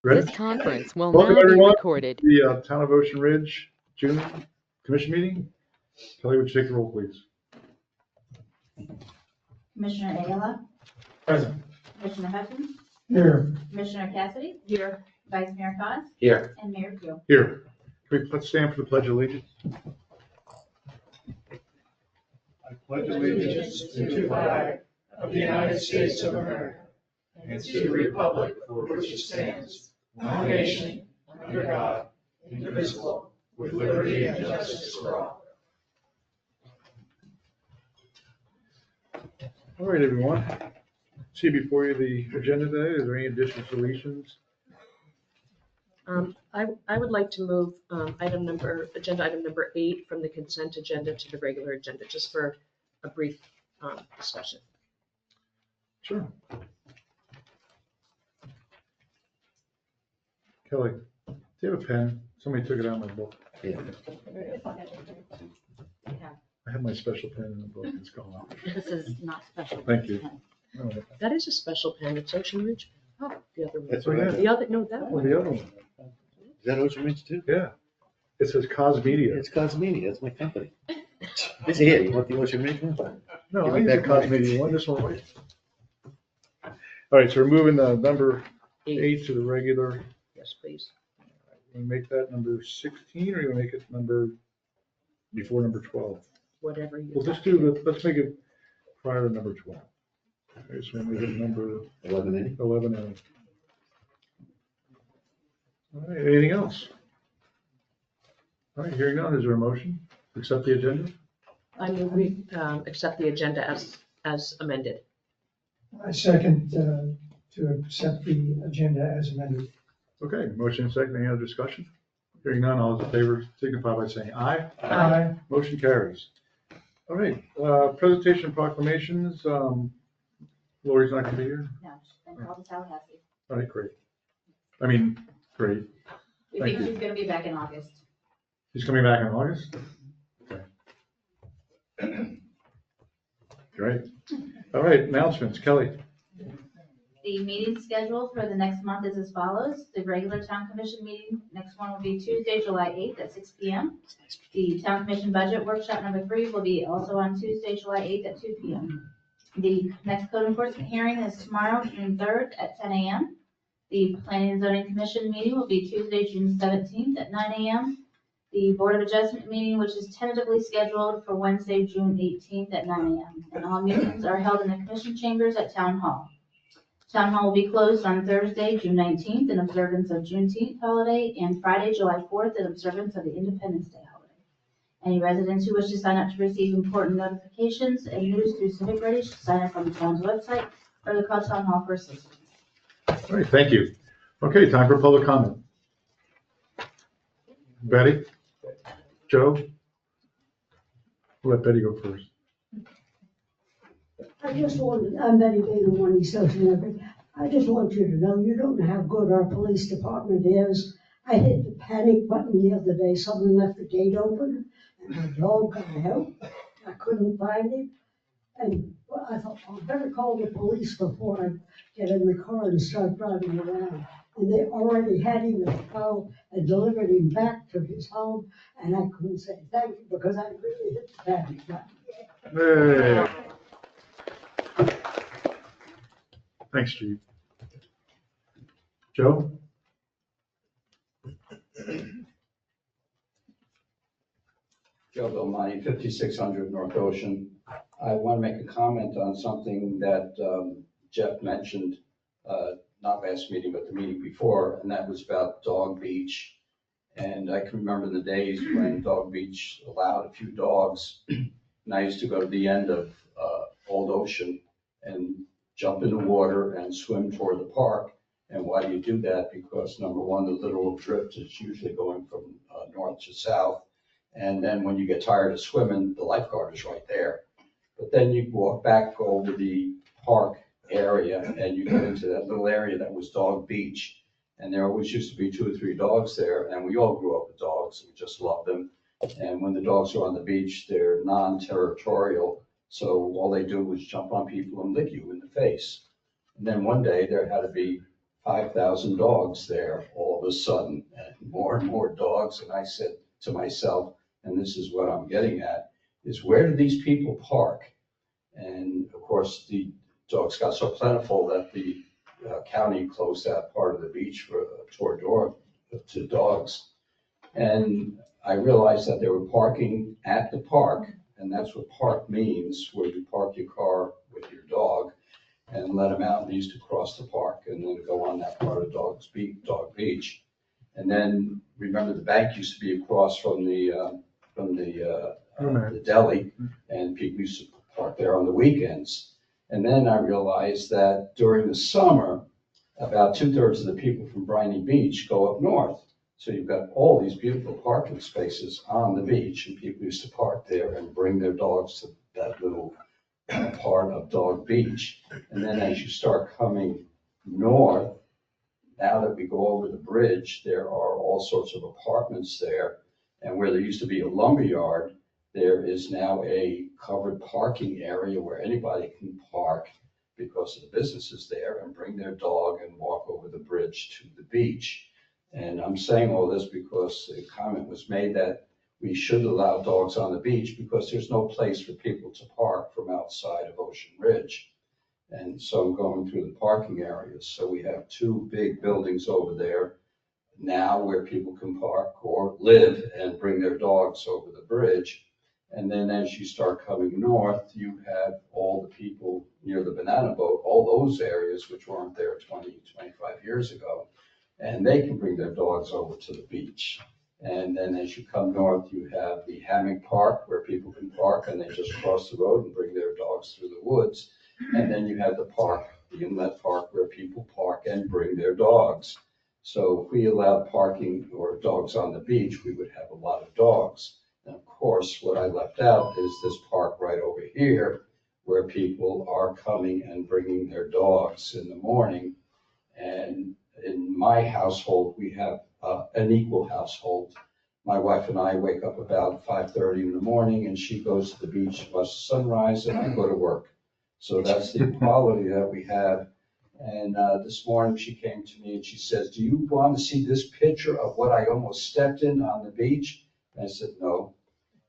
Ready? This conference will Welcome, now be everyone. recorded. The Town of Ocean Ridge June Commission meeting. Kelly, would you take the roll, please? Commissioner Ayala, Present. Commissioner Hutchins, Here. Commissioner Cassidy. Here. Vice Mayor Cos Here. and Mayor Pugh. Here. Let's stand for the Pledge of Allegiance. I pledge allegiance to the flag of the United States of America and to the republic for which it stands, one nation, under God, indivisible, with liberty and justice for all. All right, everyone. See before you the agenda today. Is there any additional deletions? I would like to move agenda item number 8 from the consent agenda to the regular agenda, just for a brief discussion. Sure. Kelly, do you have a pen? Somebody took it out of my book. Yeah. I have my special pen in the book. It's gone. This is not special. Thank you. Oh, That is a special pen. It's Ocean Ridge. Oh, the other one. That's what I got. The other, no, that oh, one. the other one. Is that Ocean Ridge too? Yeah. It says Cosmedia. It's Cosmedia, that's my company. This here, you want the Ocean Ridge one? No, Give I me use the back mine. Cosmedia one. This one, right? All right, so we're moving the number 8. 8 to the regular. Yes, please. We make that number 16, or you make it number before number 12? Whatever you. Well, let's make it prior to number 12. Okay, so we'll make it number 11A. 11A. All right, anything else? All right, hearing none, is there a motion to accept the agenda? I move we accept the agenda as amended. I second to accept the agenda as amended. Okay, motion second, any other discussion? Hearing none, all those in favor signify by saying aye. Aye. Motion carries. All right, presentation proclamations. Lori's not gonna be here? No, she's been called to Tallahassee. All right, great. Great. We Thank think you. she's gonna be back in August. She's coming back in August? Okay. Great. All right, announcements. Kelly. The meeting schedule for the next month is as follows. The regular town commission meeting, next one will be Tuesday, July 8th at 6 p.m. The town commission budget workshop number 3 will be also on Tuesday, July 8th at 2 p.m. The next code enforcement hearing is tomorrow, June 3rd at 10 a.m. The planning and zoning commission meeting will be Tuesday, June 17th at 9 a.m. The board of adjustment meeting, which is tentatively scheduled for Wednesday, June 18th at 9 a.m. And all meetings are held in the commission chambers at Town Hall. Town Hall will be closed on Thursday, June 19th in observance of Juneteenth holiday and Friday, July 4th in observance of the Independence Day holiday. Any residents who wish to sign up to receive important notifications and news through Civic Ready should sign up on the town's website or the call Town Hall for assistance. All right, thank you. Okay, time for public comment. Betty? Joe? We'll let Betty go first. I just wanted, I'm Betty Bader, 1 East Ocean Avenue. I just want you to know, you don't know how good our police department is. I hit the panic button the other day, someone left the gate open, and my dog got help. I couldn't find him, and I thought, I better call the police before I get in the car and start driving around. And they already had him in the car and delivered him back to his home, and I couldn't say thank you, because I really hit the panic button. Hey. Thanks, Chief. Joe? Joe Belmonte, 5600 North Ocean. I want to make a comment on something that Jeff mentioned, not last meeting, but the meeting before, and that was about Dog Beach. And I can remember the days when Dog Beach allowed a few dogs, and I used to go to the end of Old Ocean and jump in the water and swim toward the park. And why do you do that? Because number one, the little drift is usually going from north to south. And then when you get tired of swimming, the lifeguard is right there. But then you walk back over the park area and you get into that little area that was Dog Beach. And there always used to be 2 or 3 dogs there. And we all grew up with dogs. We just loved them. And when the dogs are on the beach, they're non-territorial. So all they do is jump on people and lick you in the face. And then one day there had to be 5,000 dogs there all of a sudden, and more dogs. And I said to myself, and this is what I'm getting at, is where do these people park? And of course, the dogs got so plentiful that the county closed that part of the beach to dogs. And I realized that they were parking at the park, and that's what park means, where you park your car with your dog and let them out. They used to cross the park and then go on that part of Dog Beach. And then remember, the bank used to be across from the deli, and people used to park there on the weekends. And then I realized that during the summer, about 2/3 of the people from Briny Beach go up north. So you've got all these beautiful parking spaces on the beach, and people used to park there and bring their dogs to that little part of Dog Beach. And then as you start coming north, now that we go over the bridge, there are all sorts of apartments there. And where there used to be a lumberyard, there is now a covered parking area where anybody can park because of the businesses there and bring their dog and walk over the bridge to the beach. And I'm saying all this because a comment was made that we should allow dogs on the beach because there's no place for people to park from outside of Ocean Ridge. And so I'm going through the parking areas. So we have 2 big buildings over there now where people can park or live and bring their dogs over the bridge. And then as you start coming north, you have all the people near the Banana Boat, all those areas which weren't there 20, 25 years ago. And they can bring their dogs over to the beach. And then as you come north, you have the Hammock Park where people can park and they just cross the road and bring their dogs through the woods. And then you have the park, the Inlet Park, where people park and bring their dogs. So if we allowed parking or dogs on the beach, we would have a lot of dogs. And of course, what I left out is this park right over here where people are coming and bringing their dogs in the morning. And in my household, we have an equal household. My wife and I wake up about 5:30 in the morning and she goes to the beach to watch the sunrise and I go to work. So that's the equality that we have. And this morning she came to me and she says, "Do you want to see this picture of what I almost stepped in on the beach?" And I said, "No."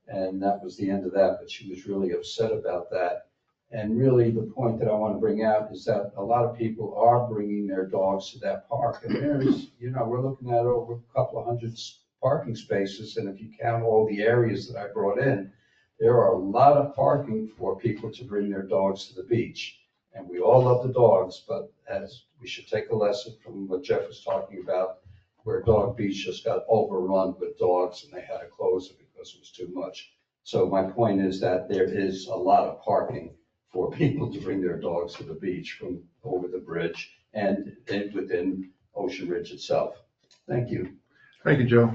And that was the end of that, but she was really upset about that. And really the point that I want to bring out is that a lot of people are bringing their dogs to that park. And there's, we're looking at over a couple of hundred parking spaces. And if you count all the areas that I brought in, there are a lot of parking for people to bring their dogs to the beach. And we all love the dogs, but as we should take a lesson from what Jeff was talking about, where Dog Beach just got overrun with dogs and they had to close it because it was too much. So my point is that there is a lot of parking for people to bring their dogs to the beach from over the bridge and within Ocean Ridge itself. Thank you. Thank you, Joe.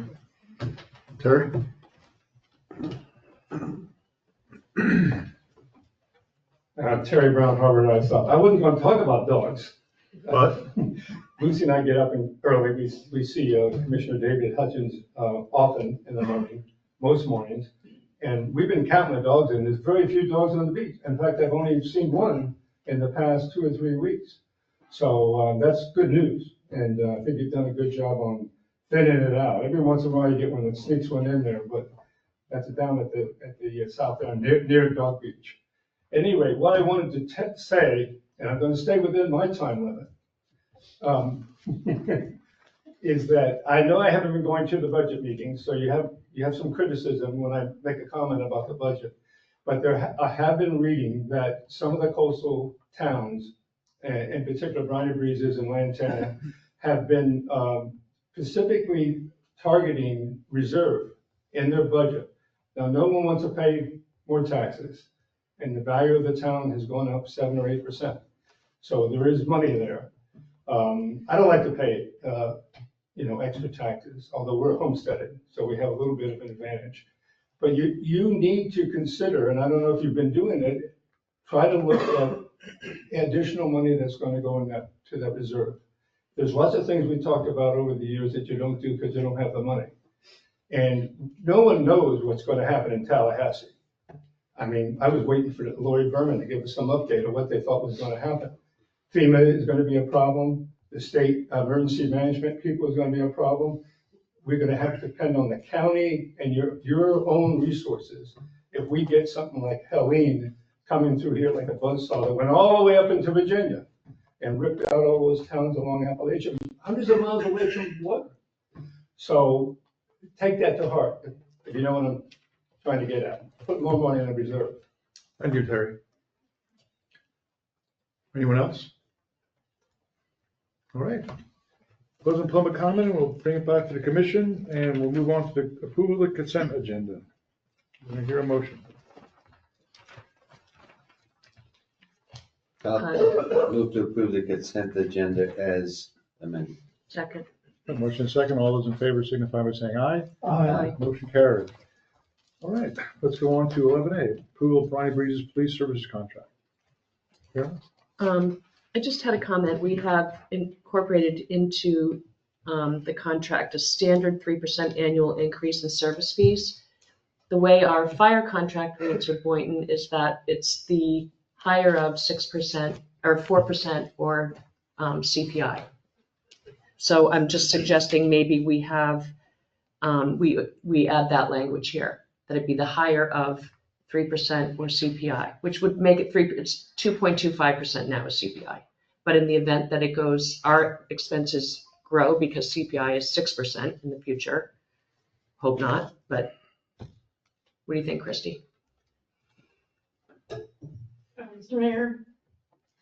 Terry? Terry Brown, Harvard, I thought, I wasn't going to talk about dogs. But Lucy and I get up early, we see Commissioner David Hutchins often in the morning, most mornings. And we've been counting the dogs and there's very few dogs on the beach. In fact, I've only seen one in the past 2 or 3 weeks. So that's good news. And I think you've done a good job on thinning it out. Every once in a while you get one that sneaks one in there, but that's down at the south end near Dog Beach. Anyway, what I wanted to say, and I'm going to stay within my time limit, is that I know I haven't been going to the budget meetings, so you have some criticism when I make a comment about the budget. But I have been reading that some of the coastal towns, in particular Briny Breezes and Lantana, have been specifically targeting reserve in their budget. Now, no one wants to pay more taxes, and the value of the town has gone up 7 or 8%. So there is money there. I don't like to pay extra taxes, although we're homesteaded, so we have a little bit of an advantage. But you need to consider, and I don't know if you've been doing it, try to look at additional money that's going to go to that reserve. There's lots of things we talked about over the years that you don't do because you don't have the money. And no one knows what's going to happen in Tallahassee. I mean, I was waiting for Lloyd Berman to give us some update of what they thought was going to happen. FEMA is going to be a problem. the state emergency management people is gonna be a problem. We're gonna have to depend on the county and your own resources. If we get something like Helene coming through here like a buzzsaw that went all the way up into Virginia and ripped out all those towns along Appalachia, hundreds of miles away from water. So take that to heart, if you know what I'm trying to get at. Put more money in the reserve. Thank you, Terry. Anyone else? All right. Closing public comment, and we'll bring it back to the commission, and we'll move on to the approval of the consent agenda. Can I hear a motion? Move to approve the consent agenda as amended. Second. Motion second, all those in favor signify by saying aye. Aye. Motion carried. All right, let's go on to 11A, approval of Briny Breeze's police services contract. Yeah, I just had a comment. We have incorporated into the contract a standard 3% annual increase in service fees. The way our fire contract reads with Boynton is that it's the higher of 6% or 4% or CPI. So I'm just suggesting maybe we have, we add that language here, that it be the higher of 3% or CPI, which would make it it's 2.25% now is CPI. But in the event that it goes, our expenses grow because CPI is 6% in the future. Hope not, but what do you think, Christy? Mr. Mayor,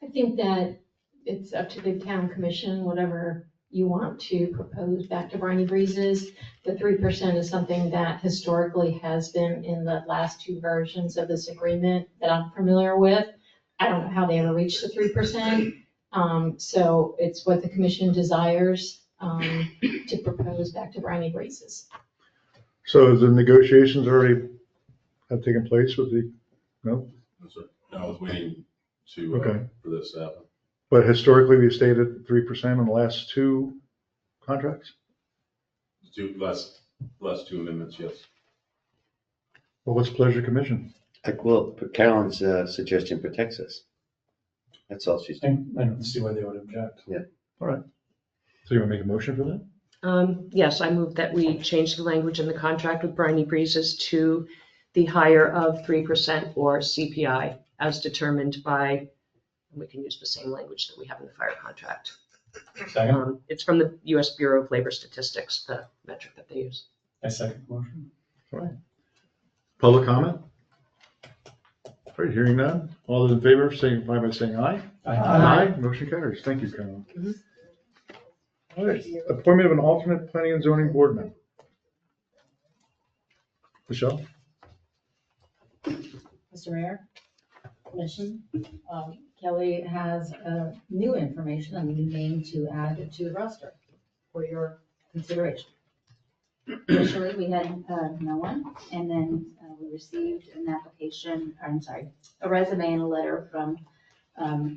I think that it's up to the town commission, whatever you want to propose back to Briny Breezes. The 3% is something that historically has been in the last two versions of this agreement that I'm familiar with. I don't know how they ever reached the 3%. So it's what the commission desires to propose back to Briny Breezes. so the negotiations already have taken place with the, no? No, sir. No, I was waiting to, Okay. for this to happen. But historically, we've stayed at 3% on the last two contracts? Two, last two amendments, yes. Well, what's pleasure commission? Well, Carolyn's suggestion protects us. That's all she's doing. I don't see why they would object. All right. So you want to make a motion for that? Yes, I move that we change the language in the contract with Briny Breezes to the higher of 3% or CPI as determined by, we can use the same language that we have in the fire contract. Second? It's from the US Bureau of Labor Statistics, the metric that they use. I second the motion. All right. Public comment? All right, hearing none. All those in favor signify by saying aye. Motion carries. Thank you, Carolyn. Mhm. All right, appointment of an alternate planning and zoning board member. Michelle? Mr. Mayor, Commission, Kelly has new information, a new name to add to the roster for your consideration. Initially, we had no one, and then we received an application, or I'm sorry, a resume and a letter from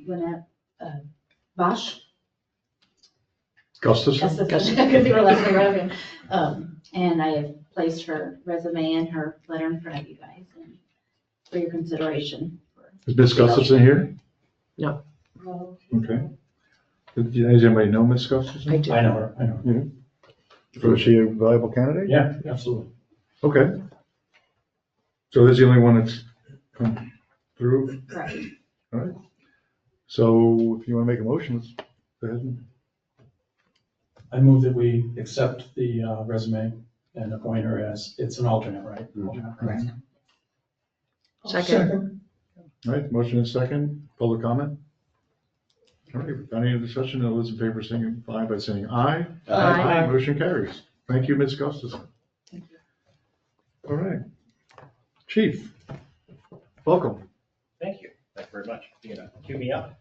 Lynette Bosch. Gustafson? I couldn't think of her last name right away. And I have placed her resume and her letter in front of you guys and for your consideration. Is Ms. Gustafson here? No. Okay. Does anybody know Ms. Gustafson? I do. I know her. So is she a viable candidate? Yeah, absolutely. Okay. So this is the only one that's come through? Right. All right. So if you want to make a motion, let's go ahead and. I move that we accept the resume and appoint her as, it's an alternate, right? Correct. Second. All right, motion is second. Public comment? All right, without any discussion, all those in favor signify by saying aye. Aye. Motion carries. Thank you, Ms. Gustafson. Thank you. All right. Chief, welcome. Thank you. Thank you very much. You're gonna cue me up.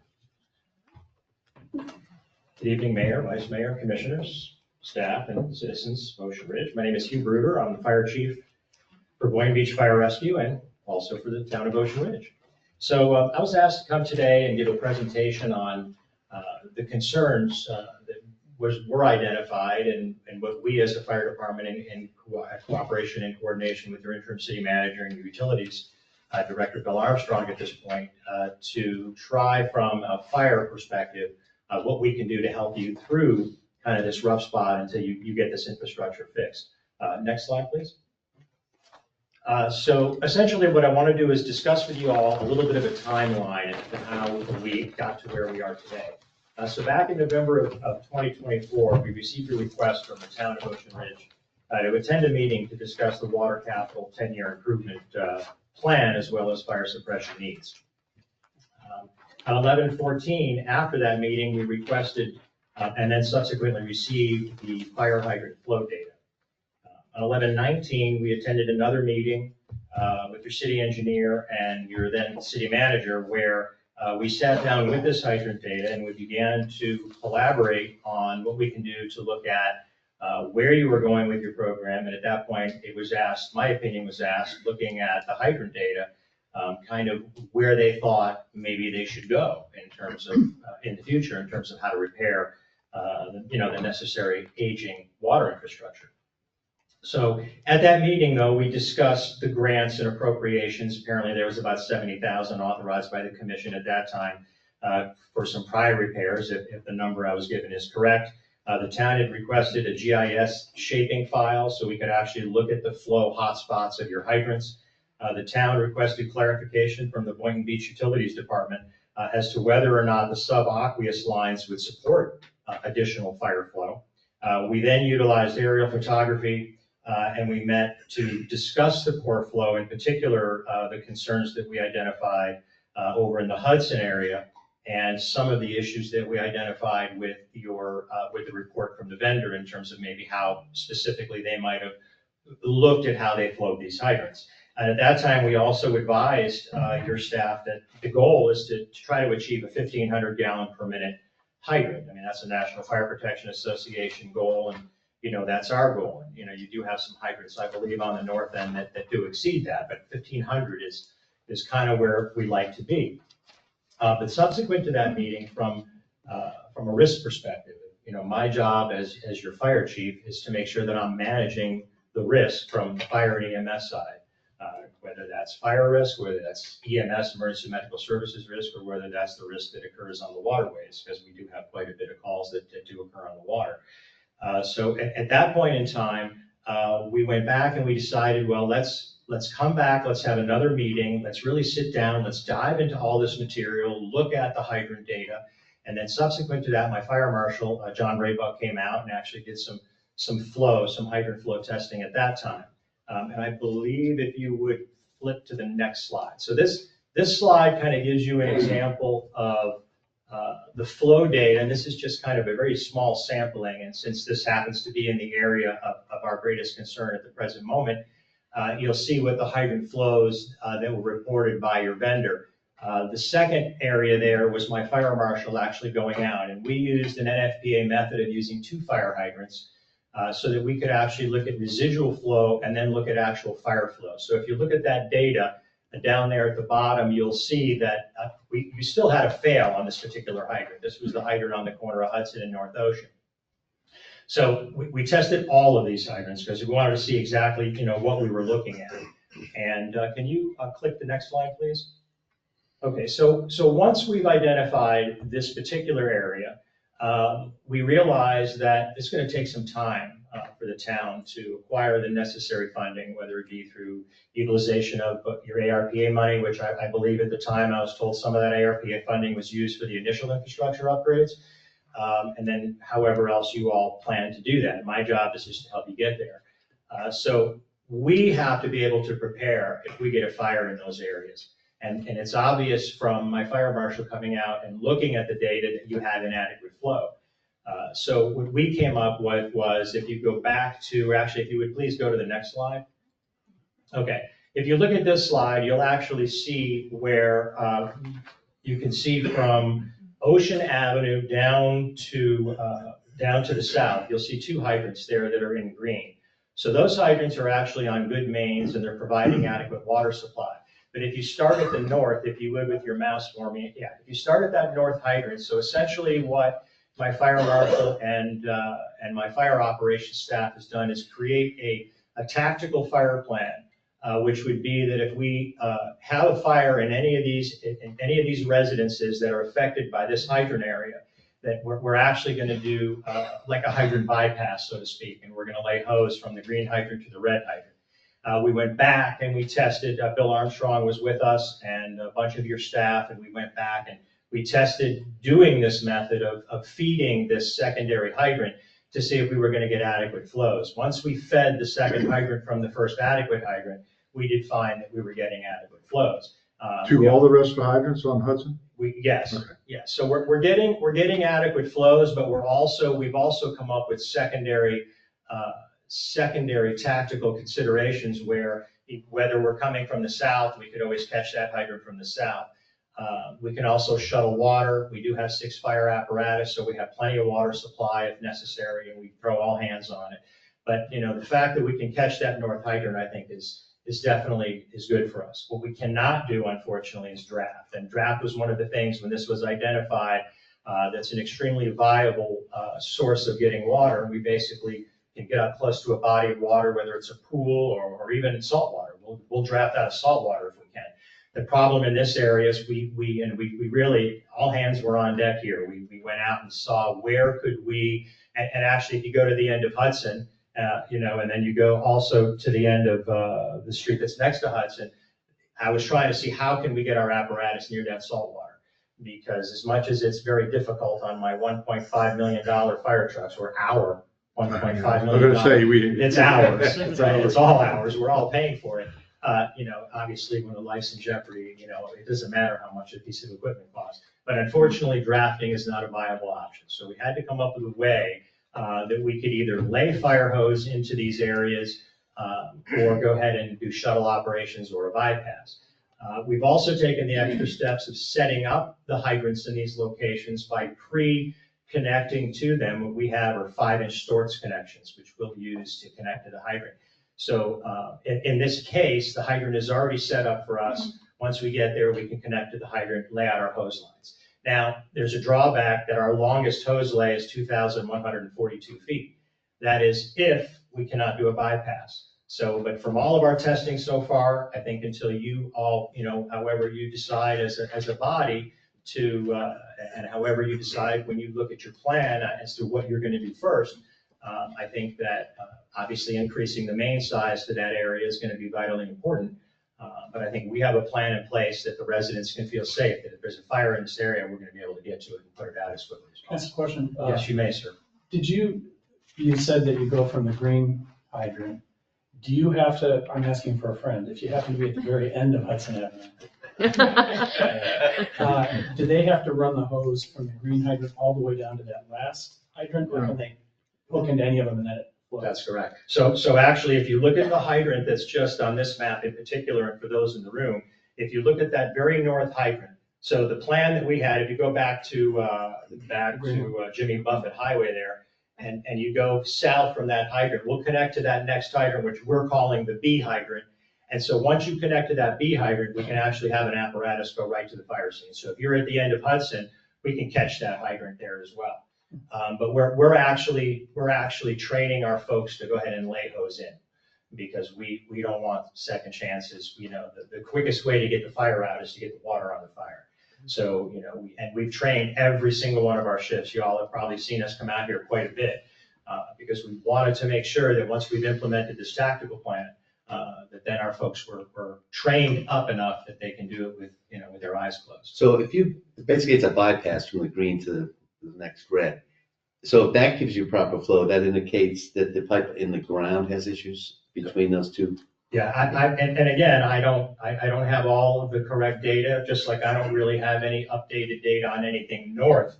Good evening, Mayor, Vice Mayor, Commissioners, staff, and citizens of Ocean Ridge. My name is Hugh Bruder. I'm the Fire Chief for Boynton Beach Fire Rescue and also for the town of Ocean Ridge. So I was asked to come today and give a presentation on the concerns that were identified and what we as a fire department in cooperation and coordination with your interim city manager and your utilities Director Bill Armstrong at this point to try from a fire perspective what we can do to help you through kind of this rough spot until you get this infrastructure fixed. Next slide, please. So essentially what I want to do is discuss with you all a little bit of a timeline of how we got to where we are today. So back in November of 2024, we received a request from the town of Ocean Ridge to attend a meeting to discuss the water capital 10-year improvement plan as well as fire suppression needs. On 11/14, after that meeting, we requested and then subsequently received the fire hydrant flow data. On 11/19, we attended another meeting with your city engineer and your then city manager where we sat down with this hydrant data and we began to collaborate on what we can do to look at where you were going with your program. And at that point, it was asked, my opinion was asked, looking at the hydrant data, kind of where they thought maybe they should go in terms of, in the future, in terms of how to repair, the necessary aging water infrastructure. So at that meeting, though, we discussed the grants and appropriations. Apparently, there was about $70,000 authorized by the commission at that time for some prior repairs, if the number I was given is correct. The town had requested a GIS shaping file so we could actually look at the flow hotspots of your hydrants. The town requested clarification from the Boynton Beach Utilities Department as to whether or not the subaqueous lines would support additional fire flow. We then utilized aerial photography and we met to discuss the core flow, in particular the concerns that we identified over in the Hudson area and some of the issues that we identified with with the report from the vendor in terms of maybe how specifically they might have looked at how they flowed these hydrants. And at that time, we also advised your staff that the goal is to try to achieve a 1,500 gallon per minute hydrant. I mean, that's a National Fire Protection Association goal, and that's our goal. And you do have some hydrants, I believe, on the north end that do exceed that, but 1,500 is kind of where we like to be. But subsequent to that meeting, from a risk perspective, my job as your fire chief is to make sure that I'm managing the risk from the fire and EMS side, whether that's fire risk, whether that's EMS, emergency medical services risk, or whether that's the risk that occurs on the waterways, because we do have quite a bit of calls that do occur on the water. So at that point in time, we went back and we decided, well, let's come back, let's have another meeting, let's really sit down, let's dive into all this material, look at the hydrant data. And then subsequent to that, my fire marshal, John Raybuck, came out and actually did some hydrant flow testing at that time. And I believe if you would flip to the next slide. So this slide kind of gives you an example of the flow data, and this is just kind of a very small sampling. And since this happens to be in the area of our greatest concern at the present moment, you'll see what the hydrant flows that were reported by your vendor. The second area there was my fire marshal actually going out, and we used an NFPA method of using 2 fire hydrants so that we could actually look at residual flow and then look at actual fire flow. So if you look at that data down there at the bottom, you'll see that we still had a fail on this particular hydrant. This was the hydrant on the corner of Hudson and North Ocean. So we tested all of these hydrants because we wanted to see exactly what we were looking at. And can you click the next slide, please? Okay, so once we've identified this particular area, we realized that it's going to take some time for the town to acquire the necessary funding, whether it be through utilization of your ARPA money, which I believe at the time I was told some of that ARPA funding was used for the initial infrastructure upgrades, and then however else you all plan to do that. My job is just to help you get there. So we have to be able to prepare if we get a fire in those areas. And it's obvious from my fire marshal coming out and looking at the data that you had inadequate flow. So what we came up with was, if you go back to, actually, if you would please go to the next slide. Okay, if you look at this slide, you'll actually see where you can see from Ocean Avenue down to the south, you'll see 2 hydrants there that are in green. So those hydrants are actually on good mains and they're providing adequate water supply. But if you start at the north, if you would with your mouse for me, yeah, if you start at that north hydrant, so essentially what my fire marshal and my fire operations staff has done is create a tactical fire plan, which would be that if we have a fire in any of these residences that are affected by this hydrant area, that we're actually going to do like a hydrant bypass, so to speak, and we're going to lay hose from the green hydrant to the red hydrant. We went back and we tested, Bill Armstrong was with us and a bunch of your staff, and we went back and we tested doing this method of feeding this secondary hydrant to see if we were going to get adequate flows. Once we fed the second hydrant from the first adequate hydrant, we did find that we were getting adequate flows. To all the rest of the hydrants on Hudson? Yes, Okay. yes. So we're getting adequate flows, but we've also come up with secondary tactical considerations where whether we're coming from the south, we could always catch that hydrant from the south. We can also shuttle water. We do have 6 fire apparatus, so we have plenty of water supply if necessary, and we throw all hands on it. But the fact that we can catch that north hydrant, I think, is definitely good for us. What we cannot do, unfortunately, is draft. And draft was one of the things when this was identified that's an extremely viable source of getting water. We basically can get up close to a body of water, whether it's a pool or even in salt water. We'll draft out of salt water if we can. The problem in this area is we really, all hands were on deck here. We went out and saw where could we, and actually if you go to the end of Hudson, and then you go also to the end of the street that's next to Hudson, I was trying to see how can we get our apparatus near that salt water? Because as much as it's very difficult on my $1.5 million fire trucks, or our $1.5 million. I'm going to say it's ours, right? It's all ours. We're all paying for it. Obviously when a life's in jeopardy, it doesn't matter how much a piece of equipment costs. But unfortunately, drafting is not a viable option. So we had to come up with a way that we could either lay fire hose into these areas or go ahead and do shuttle operations or a bypass. We've also taken the extra steps of setting up the hydrants in these locations by pre-connecting to them. What we have are 5-inch Storts connections, which we'll use to connect to the hydrant. So in this case, the hydrant is already set up for us. Once we get there, we can connect to the hydrant, lay out our hose lines. Now, there's a drawback that our longest hose lay is 2,142 feet. That is if we cannot do a bypass. So, but from all of our testing so far, I think until you all, however you decide as a body to, and however you decide when you look at your plan as to what you're going to do first, I think that obviously increasing the main size to that area is going to be vitally important. But I think we have a plan in place that the residents can feel safe, that if there's a fire in this area, we're going to be able to get to it and put it out as quickly as That's a possible. question. Yes, you may, sir. Did you said that you go from the green hydrant. Do you have to, I'm asking for a friend, if you happen to be at the very end of Hudson Avenue, do they have to run the hose from the green hydrant all the way down to that last hydrant, or can they hook into any of them and then it flows? That's correct. So actually, if you look at the hydrant that's just on this map in particular, and for those in the room, if you look at that very north hydrant, so the plan that we had, if you go back to Jimmy Buffett Highway there, and you go south from that hydrant, we'll connect to that next hydrant, which we're calling the B hydrant. And so once you connect to that B hydrant, we can actually have an apparatus go right to the fire scene. So if you're at the end of Hudson, we can catch that hydrant there as well. But we're actually training our folks to go ahead and lay hose in, because we don't want second chances. The quickest way to get the fire out is to get the water on the fire. So, we've trained every single one of our shifts. You all have probably seen us come out here quite a bit because we wanted to make sure that once we've implemented this tactical plan, that then our folks were trained up enough that they can do it with their eyes closed. So basically it's a bypass from the green to the next red. So if that gives you proper flow, that indicates that the pipe in the ground has issues between those two. Yeah, and again, I don't have all of the correct data, just like I don't really have any updated data on anything north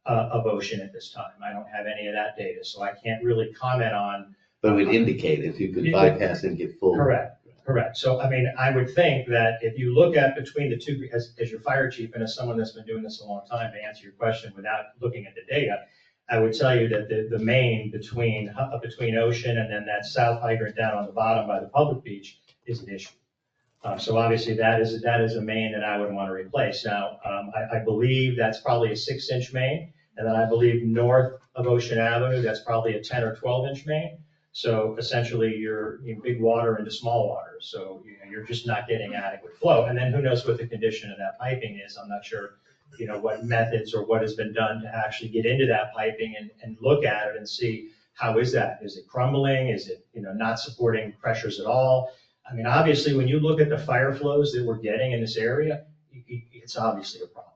of Ocean at this time. I don't have any of that data, so I can't really comment on. But it would indicate if you could bypass and get full. Correct. So, I would think that if you look at between the two, as your fire chief and as someone that's been doing this a long time, to answer your question without looking at the data, I would tell you that the main between Ocean and then that south hydrant down on the bottom by the public beach is an issue. So obviously that is a main that I would want to replace. Now, I believe that's probably a 6-inch main, and then I believe north of Ocean Avenue, that's probably a 10 or 12-inch main. So essentially you're big water into small water. So you're just not getting adequate flow. And then who knows what the condition of that piping is. I'm not sure what methods or what has been done to actually get into that piping and look at it and see how is that? Is it crumbling? Is it, not supporting pressures at all? I mean, obviously, when you look at the fire flows that we're getting in this area, it's obviously a problem.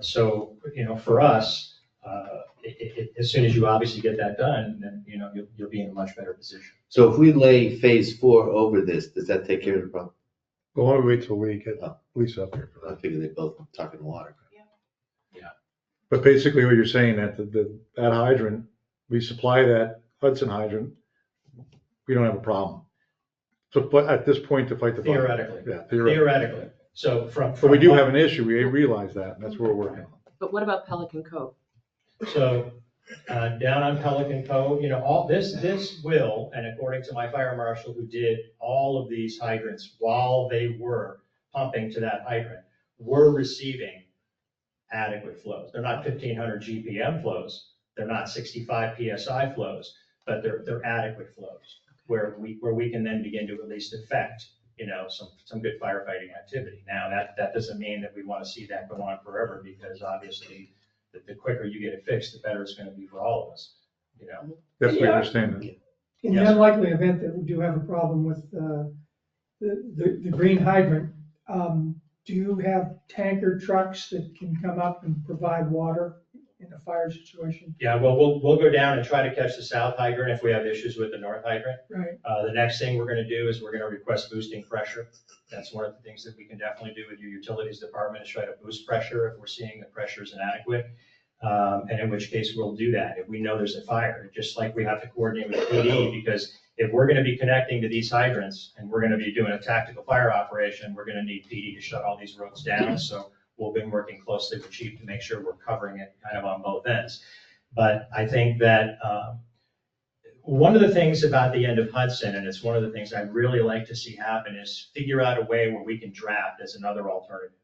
So, for us, as soon as you obviously get that done, then, you'll be in a much better position. So if we lay phase 4 over this, does that take care of the problem? Well, why don't we wait till we get Lisa up here for I that. figure they both talk in the water. But basically what you're saying, that that hydrant, we supply that Hudson hydrant, we don't have a problem. So, but at this point to fight the fire. Theoretically. Yeah, theoretically. Theoretically. So But we do have an issue, we realize that, and that's what we're working on. But what about Pelican Cove? So, down on Pelican Cove, all this will, and according to my fire marshal who did all of these hydrants while they were pumping to that hydrant, were receiving adequate flows. They're not 1500 GPM flows, they're not 65 PSI flows, but they're adequate flows where we can then begin to at least affect, some good firefighting activity. Now, that doesn't mean that we want to see that go on forever, because obviously the quicker you get it fixed, the better it's going to be for all of us, Yes, we understand that. In the unlikely event that we do have a problem with the green hydrant, do you have tanker trucks that can come up and provide water in a fire situation? Yeah, well, we'll go down and try to catch the south hydrant if we have issues with the north hydrant. Right. The next thing we're gonna do is we're gonna request boosting pressure. That's one of the things that we can definitely do with your utilities department, is try to boost pressure if we're seeing the pressure is inadequate. And in which case we'll do that if we know there's a fire, just like we have to coordinate with PD, because if we're gonna be connecting to these hydrants and we're gonna be doing a tactical fire operation, we're gonna need PD to shut all these roads down. So we've been working closely with Chief to make sure we're covering it kind of on both ends. But I think that one of the things about the end of Hudson, and it's one of the things I'd really like to see happen, is figure out a way where we can draft as another alternative.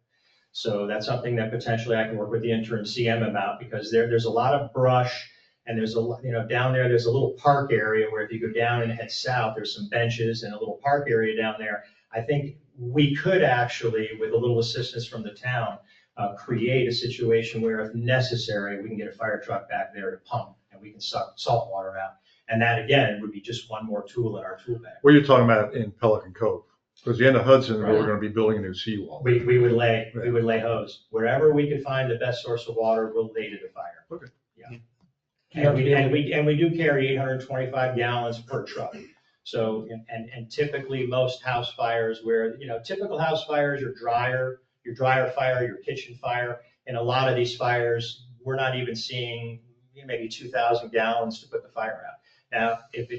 So that's something that potentially I can work with the interim CM about, because there's a lot of brush, and there's down there, there's a little park area where if you go down and head south, there's some benches and a little park area down there. I think we could actually, with a little assistance from the town, create a situation where if necessary, we can get a fire truck back there to pump and we can suck salt water out. And that again would be just one more tool in our tool bag. What you're talking about in Pelican Cove, because the end of Hudson, we're gonna be building a new seawall. We would lay hose. Wherever we could find the best source of water, we'll lay to the fire. Okay. Yeah. And we do carry 825 gallons per truck. So, and typically most house fires where, typical house fires, your dryer fire, your kitchen fire, and a lot of these fires, we're not even seeing maybe 2,000 gallons to put the fire out. Now, if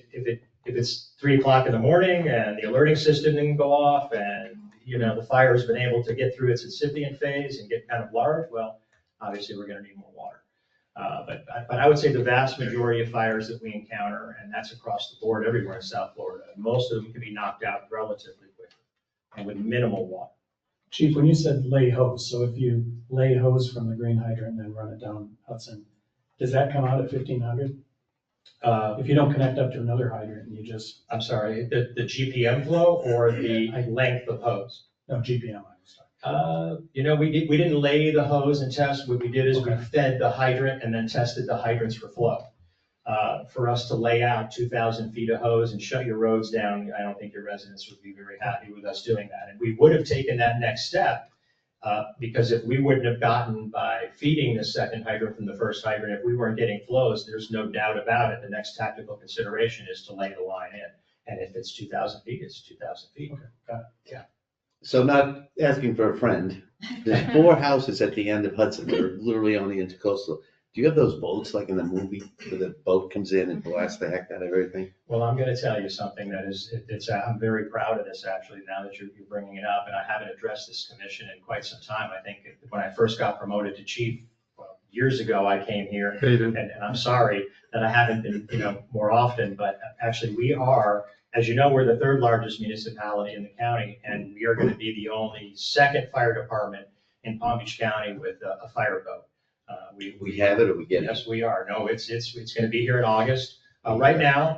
it's 3 o'clock in the morning and the alerting system didn't go off and, the fire has been able to get through its incipient phase and get kind of large, well, obviously we're gonna need more water. But I would say the vast majority of fires that we encounter, and that's across the board everywhere in South Florida, most of them can be knocked out relatively quickly and with minimal water. Chief, when you said lay hose, so if you lay hose from the green hydrant and then run it down Hudson, does that come out at 1,500? If you don't connect up to another hydrant and you just. I'm sorry, the GPM flow or the length of hose? No, GPM, I was talking. We didn't lay the hose and test. What we did is we fed the hydrant and then tested the hydrants for flow. For us to lay out 2,000 feet of hose and shut your roads down, I don't think your residents would be very happy with us doing that. And we would have taken that next step because if we wouldn't have gotten by feeding the second hydrant from the first hydrant, if we weren't getting flows, there's no doubt about it. The next tactical consideration is to lay the line in. And if it's 2,000 feet, it's 2,000 feet. Okay, got it. Yeah. So I'm not asking for a friend. There's 4 houses at the end of Hudson. They're literally on the intercoastal. Do you have those boats like in the movie where the boat comes in and blasts the heck out of everything? Well, I'm going to tell you something that I'm very proud of this actually, now that you're bringing it up, and I haven't addressed this commission in quite some time. I think when I first got promoted to chief, years ago, I came here, and I'm sorry that I haven't been, more often, but actually we are, as you know, we're the 3rd largest municipality in the county, and we are going to be the only 2nd fire department in Palm Beach County with a fire boat. We have it or we get it? Yes, we are. No, it's going to be here in August. Right now,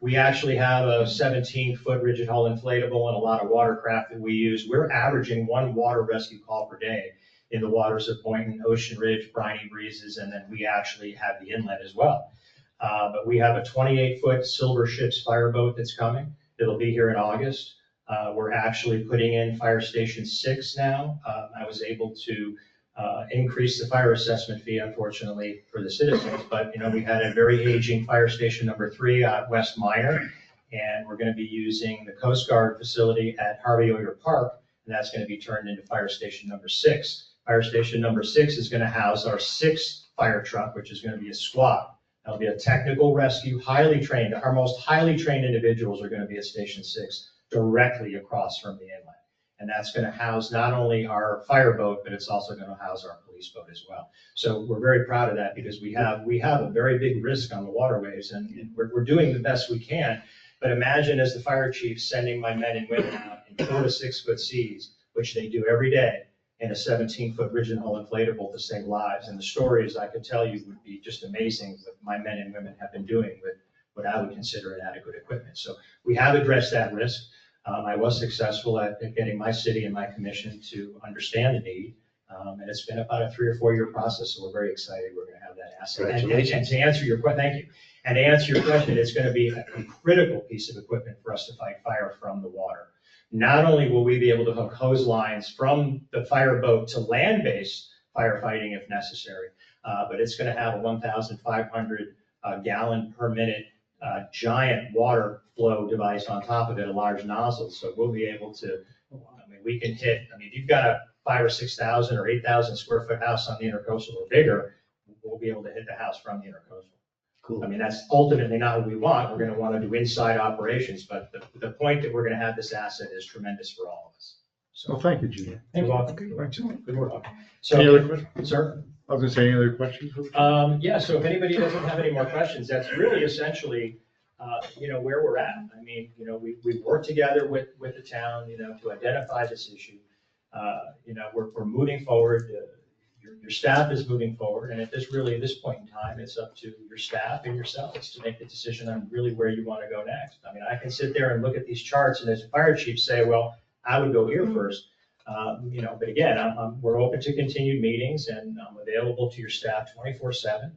we actually have a 17-foot rigid hull inflatable and a lot of watercraft that we use. We're averaging 1 water rescue call per day. in the waters of Boynton, Ocean Ridge, Briny Breezes, and then we actually have the inlet as well. But we have a 28-foot Silver Ships fireboat that's coming. It'll be here in August. We're actually putting in Fire Station 6 now. I was able to increase the fire assessment fee, unfortunately, for the citizens. But, we had a very aging Fire Station number 3 at West Minor, and we're going to be using the Coast Guard facility at Harvey Oyer Park, and that's going to be turned into Fire Station number 6. Fire Station number 6 is going to house our 6th fire truck, which is going to be a squad. That'll be a technical rescue, highly trained. Our most highly trained individuals are going to be at Station 6, directly across from the inlet. And that's going to house not only our fireboat, but it's also going to house our police boat as well. So we're very proud of that because we have a very big risk on the waterways, and we're doing the best we can. But imagine as the fire chief sending my men and women out in 4 to 6 foot seas, which they do every day, in a 17-foot rigid hull inflatable to save lives. And the stories I could tell you would be just amazing what my men and women have been doing with what I would consider inadequate equipment. So we have addressed that risk. I was successful at getting my city and my commission to understand the need. And it's been about a 3 or 4 year process, so we're very excited we're going to have that asset. And to answer your question, thank you. And to answer your question, it's going to be a critical piece of equipment for us to fight fire from the water. Not only will we be able to hook hose lines from the fireboat to land-based firefighting if necessary, but it's going to have a 1,500 gallon per minute giant water flow device on top of it, a large nozzle. So we'll be able to, we can hit, if you've got a 5,000 or 6,000 or 8,000 square foot house on the Intercoastal or bigger, we'll be able to hit the house from the Intercoastal. Cool. That's ultimately not what we want. We're going to want to do inside operations, but the point that we're going to have this asset is tremendous for all of us. So, Well, thank you, Gene. you're welcome. Good work. So, Any other questions? sir? I was gonna say, any other questions? Yeah, so if anybody doesn't have any more questions, that's really essentially, where we're at. We've worked together with the town, to identify this issue. We're moving forward. Your staff is moving forward, and at this point in time, it's up to your staff and yourselves to make the decision on really where you want to go next. I can sit there and look at these charts, and as a fire chief say, well, I would go here first. But again, we're open to continued meetings, and I'm available to your staff 24/7.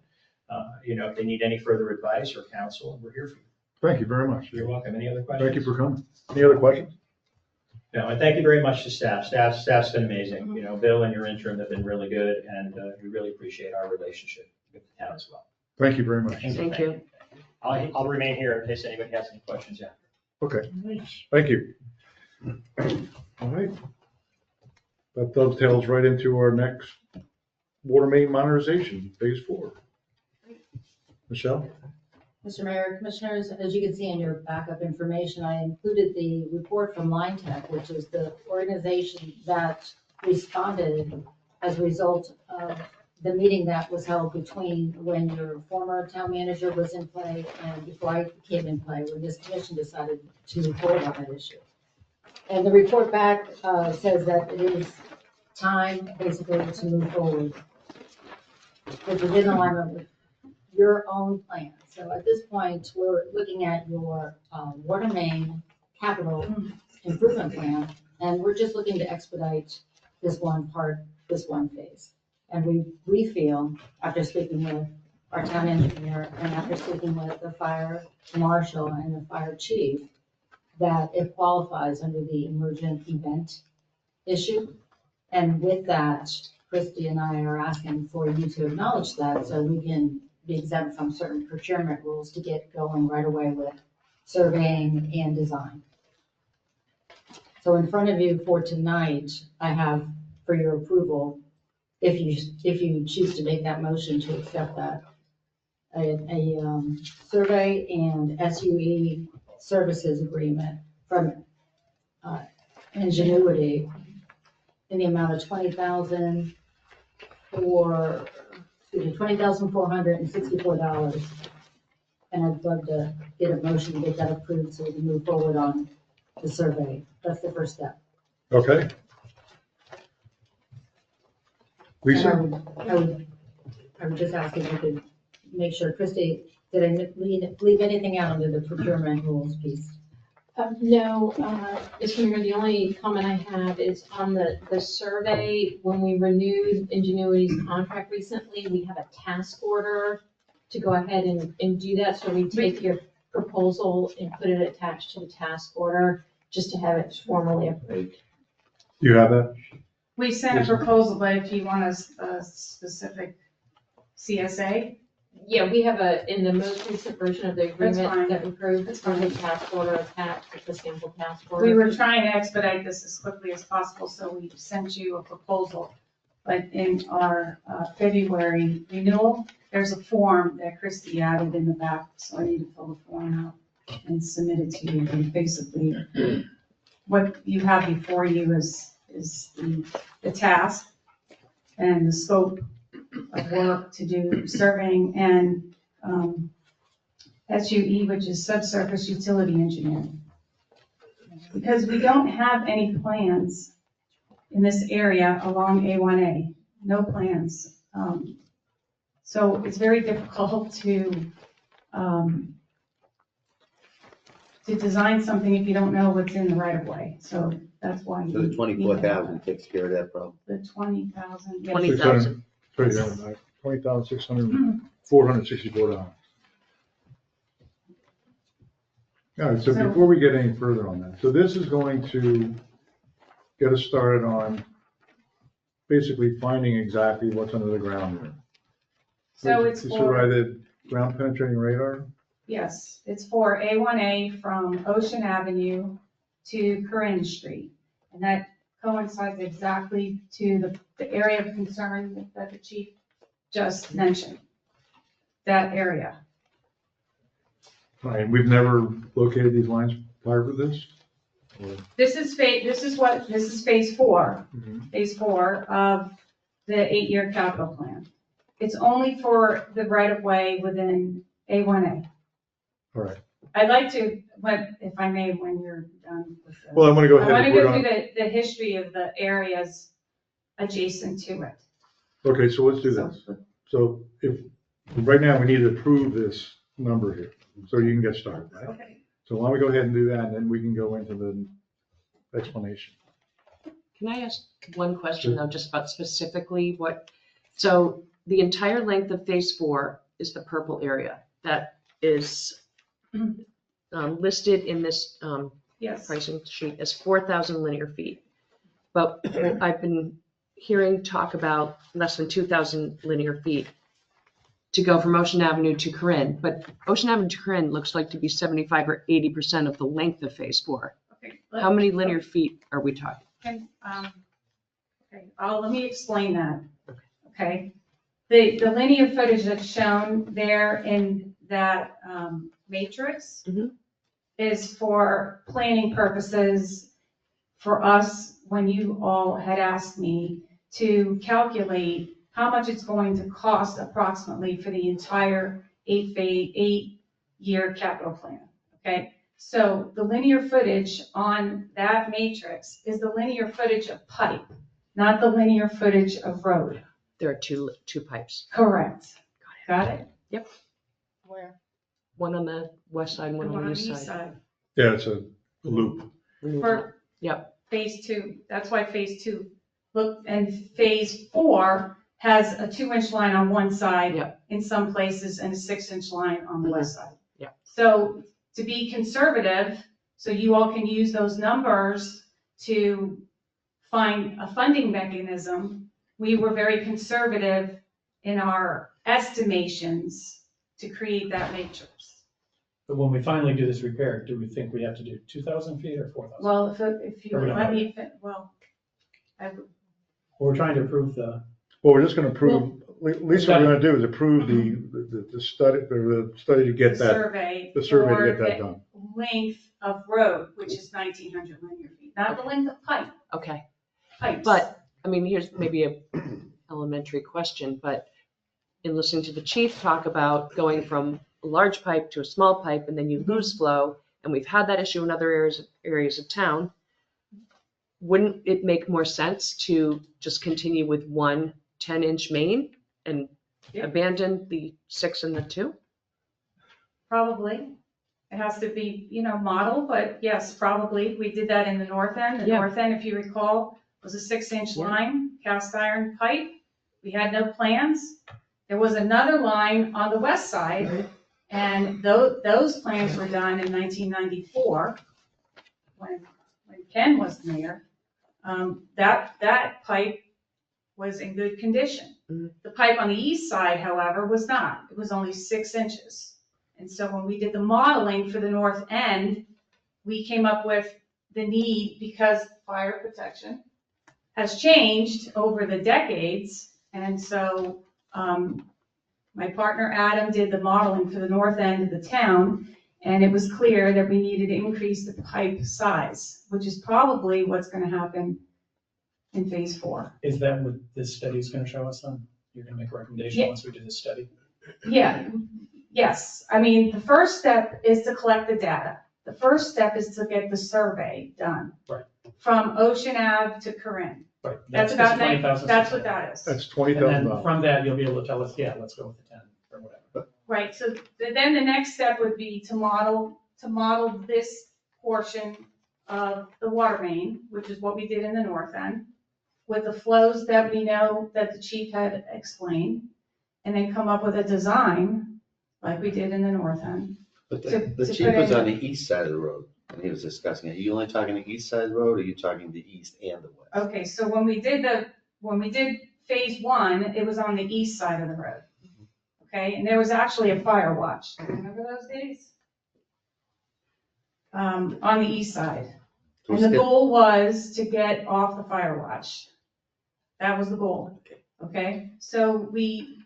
If they need any further advice or counsel, we're here for you. Thank you very much. You're welcome. Any other questions? Thank you for coming. Any other questions? No, and thank you very much to staff. Staff's been amazing. Bill and your interim have been really good, and we really appreciate our relationship with the town as well. Thank you very much. Thank you. I'll remain here in case anybody has any questions after. Okay, thank you. All right. That dovetails right into our next water main modernization, phase 4. Michelle? Mr. Mayor, Commissioners, as you can see in your backup information, I included the report from Line Tech, which is the organization that responded as a result of the meeting that was held between when your former town manager was in play and before I came in play, when this commission decided to move forward on that issue. And the report back says that it is time basically to move forward, which is in alignment with your own plan. So at this point, we're looking at your water main capital improvement plan, and we're just looking to expedite this one phase. And we feel, after speaking with our town engineer and after speaking with the fire marshal and the fire chief, that it qualifies under the emergent event issue. And with that, Christy and I are asking for you to acknowledge that so we can be exempt from certain procurement rules to get going right away with surveying and design. So in front of you for tonight, I have for your approval, if you choose to make that motion to accept that, a survey and SUE services agreement from Ingenuity in the amount of $20,464. And I'd love to get a motion to get that approved so we can move forward on the survey. That's the first step. Okay. Lisa? I would just ask if you could make sure, Christy, did I leave anything out under the procurement rules piece? No, Mr. Mayor, the only comment I have is on the survey, when we renewed Ingenuity's contract recently, we have a task order to go ahead and do that, so we take your proposal and put it attached to the task order, just to have it formally approved. Do you have that? We sent a proposal, but if you want a specific CSA, Yeah, we have in the most recent version of the That's fine. agreement that we approved, That's there's fine. a task order attached, it's a sample task order. we were trying to expedite this as quickly as possible, so we sent you a proposal. But in our February renewal, there's a form that Christie added in the back, so I need to fill the form out and submit it to you. And basically, what you have before you is the task and the scope of work to do surveying and SUE, which is subsurface utility engineering. Because we don't have any plans in this area along A1A, no plans. So it's very difficult to design something if you don't know what's in the right of way. So that's why. So the 24,000 takes care of that problem. The 20,000. yes. 20,000. 20,600, $464. All right, so So- before we get any further on that, so this is going to get us started on basically finding exactly what's under the ground here. So it's Is it for, by the ground penetrating radar? yes, it's for A1A from Ocean Avenue to Corinne Street. And that coincides exactly to the area of concern that the chief just mentioned, that area. All right, we've never located these lines prior to this? Or- This is phase four. Phase four of the 8-year capital plan. It's only for the right of way within A1A. All right, I'd like to, if I may, when you're done with the. well, I'm gonna go I ahead want and to put go on, through the history of the areas adjacent to it. okay, so let's do this. So if, right now, we need to approve this number here, so you can get started, right? Okay. So why don't we go ahead and do that, and then we can go into the explanation. Can I ask one question though, just about specifically so the entire length of phase 4 is the purple area that is listed in this Yes. pricing sheet as 4,000 linear feet. But I've been hearing talk about less than 2,000 linear feet to go from Ocean Avenue to Corinne. But Ocean Avenue to Corinne looks like to be 75 or 80% of the length of phase 4. Okay. How many linear feet are we talking? Okay, let me explain that. Okay. The linear footage that's shown there in that matrix Mhm. is for planning purposes for us, when you all had asked me to calculate how much it's going to cost approximately for the entire 8-year capital plan, okay? So the linear footage on that matrix is the linear footage of pipe, not the linear footage of road. There are two pipes, Correct. Got it? Where? one on the west side, one on the east side. Yeah, it's a loop. For Yep. phase 2, that's why phase 2, look, and phase 4 has a 2-inch line on one side Yep. in some places and a 6-inch line on the west side. Yep. So to be conservative, so you all can use those numbers to find a funding mechanism, we were very conservative in our estimations to create that matrix. But when we finally do this repair, do we think we have to do 2,000 feet or 4,000? Well, if you Or we don't let know. me, well, I would. We're trying to approve the, Well, we're just gonna approve, at least what we're gonna do is approve the study to get that, survey. the survey to for get that the done. Length of road, which is 1,900 linear feet, not the length of pipe, Okay. pipes. But, I mean, here's maybe a elementary question, but in listening to the chief talk about going from a large pipe to a small pipe and then you lose flow, and we've had that issue in other areas of town, wouldn't it make more sense to just continue with one 10-inch main and Yeah. abandon the 6 and the 2? Probably, It has to be, model, but yes, probably. We did that in the north end. The Yeah. north end, if you recall, was a 6-inch Yeah. line, cast iron pipe. We had no plans. There was another line on the west side, and those plans were done in 1994, when Ken was mayor. That pipe was in good condition. Mhm. The pipe on the east side, however, was not. It was only 6 inches. And so when we did the modeling for the north end, we came up with the need, because fire protection has changed over the decades. And so my partner Adam did the modeling for the north end of the town, and it was clear that we needed to increase the pipe size, which is probably what's going to happen in phase 4. Is that what this study is gonna show us then? You're gonna make a recommendation Yeah. once we do this study? Yeah, yes. I mean, the first step is to collect the data. The first step is to get the survey done. Right. From Ocean Ave to Corinne. Right. That's about, $20,000. that's what that is. That's And $20,000. then from that, you'll be able to tell us, yeah, let's go with the 10 or whatever. Right, so then the next step would be to model this portion of the water main, which is what we did in the north end, with the flows that we know that the chief had explained, and then come up with a design like we did in the north end. But To- the to chief put was in- on the east side of the road when he was discussing it. Are you only talking the east side of the road, or are you talking the east and the west? Okay, so when we did phase 1, it was on the east side of the road. Okay, and there was actually a fire watch. Remember those days? On the east side. And the goal was to get off the fire watch. That was the goal. Okay, so we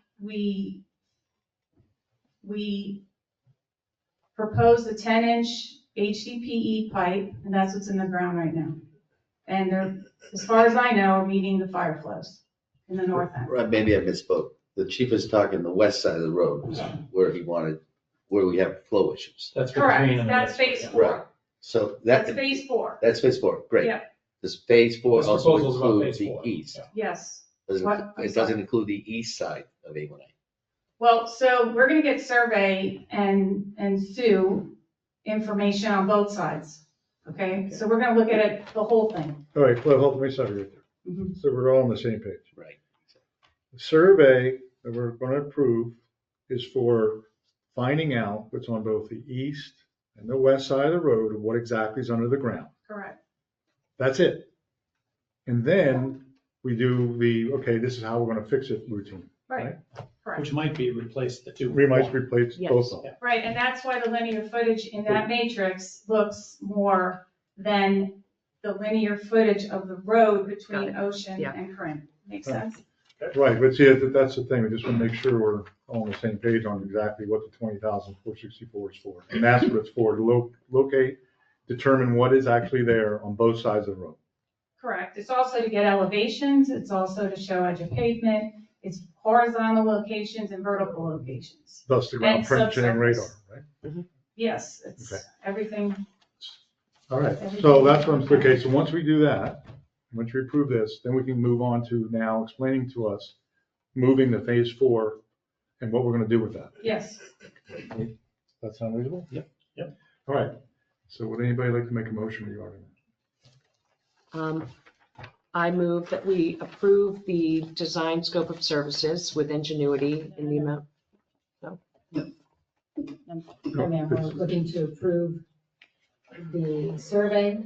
proposed a 10-inch HDPE pipe, and that's what's in the ground right now. And they're, as far as I know, are meeting the fire flows in the north end. Right, maybe I misspoke. The chief was talking the west side of the road, was where we have flow issues. That's what the green Correct, and the that's red- phase yeah. 4. Right. So That's phase 4, that's phase 4, great. Yeah. Does phase 4 This also proposal's about include phase the 4, east? yeah. yes. Doesn't- What? I'm It doesn't sorry. include the east side of A1A. Well, so we're gonna get survey and Sue information on both sides, okay? So we're gonna look at it, the whole thing. All right, well, hold me a second right there. Mhm. So we're all on the same page. Right. The survey that we're gonna approve is for finding out what's on both the east and the west side of the road and what exactly is under the ground. Correct. That's it. And then we do okay, this is how we're gonna fix it routine. Right, correct. Which might be replace the two. We might replace Yes. both of them. Right, and that's why the linear footage in that matrix looks more than the linear footage of the road between Got Ocean Yeah. and Corinne. Makes Right. sense? Right, but see, that's the thing, we just want to make sure we're all on the same page on exactly what the 20,464 is for. And that's what it's for, to locate, determine what is actually there on both sides of the road. Correct. It's also to get elevations, it's also to show edge of pavement, it's horizontal locations and vertical locations. Thus the ground And trenching and radar, subsurface. right? Yes, it's Okay. everything. All right, so that's what I'm, okay, so once we do that, once we approve this, then we can move on to now explaining to us, moving to phase 4 and what we're gonna do with that. Yes. That sound reasonable? Yep. Yep. All right, so would anybody like to make a motion regarding that? I move that we approve the design scope of services with Ingenuity in the amount. Mayor, we're looking to approve the survey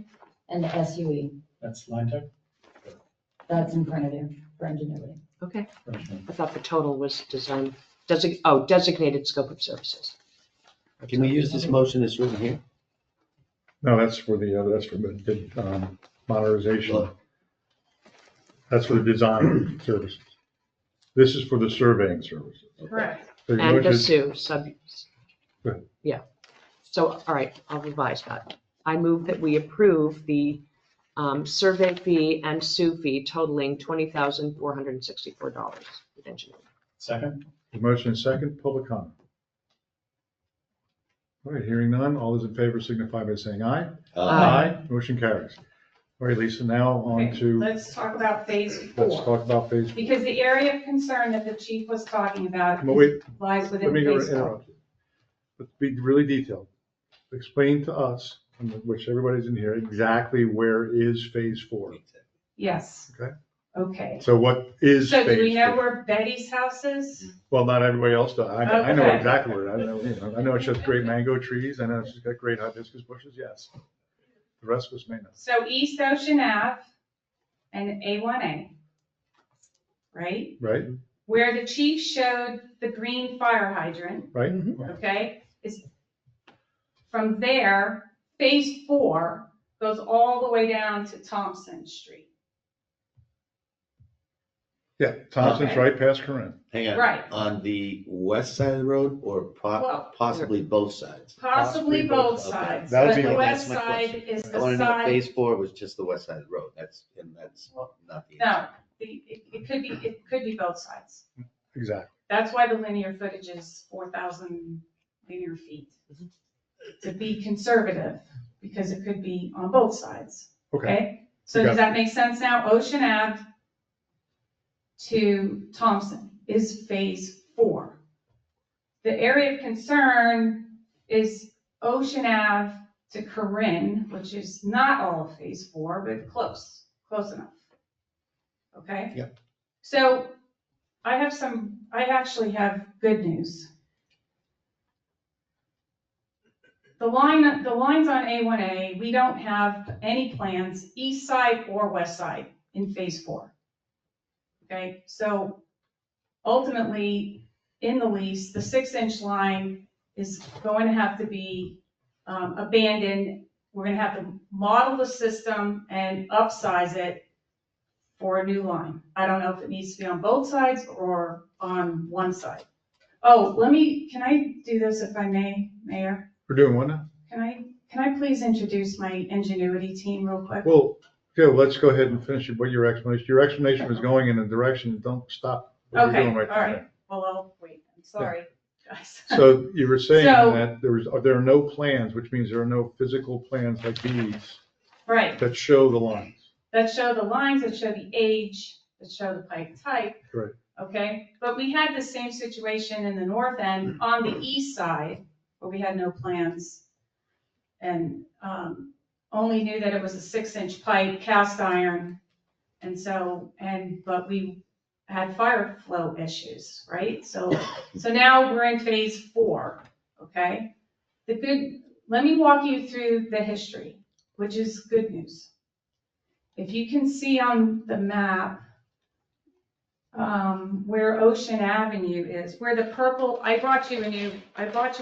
and the SUE. That's line tech. That's in front of you for Ingenuity. Okay. I thought the total was designated scope of services. Can we use this motion that's written here? No, that's for modernization. That's for the design services. This is for the surveying services. Correct. So your And the motion- SUE Go ahead. Yeah. So, all right, I'll revise that. I move that we approve the survey fee and SUE fee totaling $20,464 with Ingenuity. Second? The motion is second, public comment. All right, hearing none, all those in favor signify by saying aye. Aye. Motion carries. All right, Lisa, now on Okay, to, let's talk about phase 4. let's talk about phase, Because the area of concern that the chief was talking about Well, wait, lies let within me phase 4. interrupt you. Let's be really detailed. explain to us, which everybody's in here, exactly where is phase 4. Yes. Okay. Okay. So what is So do we phase know 4? where Betty's house is? Well, not everybody else does. I know Okay. exactly where. I know it's just great mango trees. I know it's got great hibiscus bushes. Yes. The rest of us may not. So East Ocean Ave and A1A, right? Right? Where the chief showed the green fire hydrant, Right? okay? Is from there, phase 4 goes all the way down to Thompson Street. Yeah. Thompson's Okay. right past Corinne. Hang on. Right. On the west side of the road or Well- possibly both sides? Possibly both sides, That would but be- the That's west my side question. is I the want to know if side. phase 4 was just the west side of the road. That's not the. No, it could be both sides. Exactly. That's why the linear footage is 4,000 linear feet. To be conservative, because it could be on both sides, Okay. okay? So Got does it. that make sense now? Ocean Ave to Thompson is phase 4. The area of concern is Ocean Ave to Corinne, which is not all of phase 4, but close enough. Okay? Yep. So I actually have good news. The lines on A1A, we don't have any plans, east side or west side in phase 4. Okay, so ultimately, in the lease, the 6-inch line is going to have to be abandoned. We're gonna have to model the system and upsize it for a new line. I don't know if it needs to be on both sides or on one side. Oh, can I do this if I may, Mayor? We're doing what now? Can I please introduce my Ingenuity team real quick? Well, Joe, let's go ahead and finish your explanation. Your explanation was going in a direction. Don't stop what you're Okay, doing all right right. now. Well, I'll wait. I'm sorry, guys. So you were saying So- that there are no plans, which means there are no physical plans like these Right, that show the lines. that show the lines, that show the age, that show the pipe type. Right. Okay, but we had the same situation in the north end on the east side, where we had no plans. And only knew that it was a 6-inch pipe, cast iron. But we had fire flow issues, right? So now we're in phase 4, okay? Let me walk you through the history, which is good news. If you can see on the map, where Ocean Avenue is, where the purple, I brought you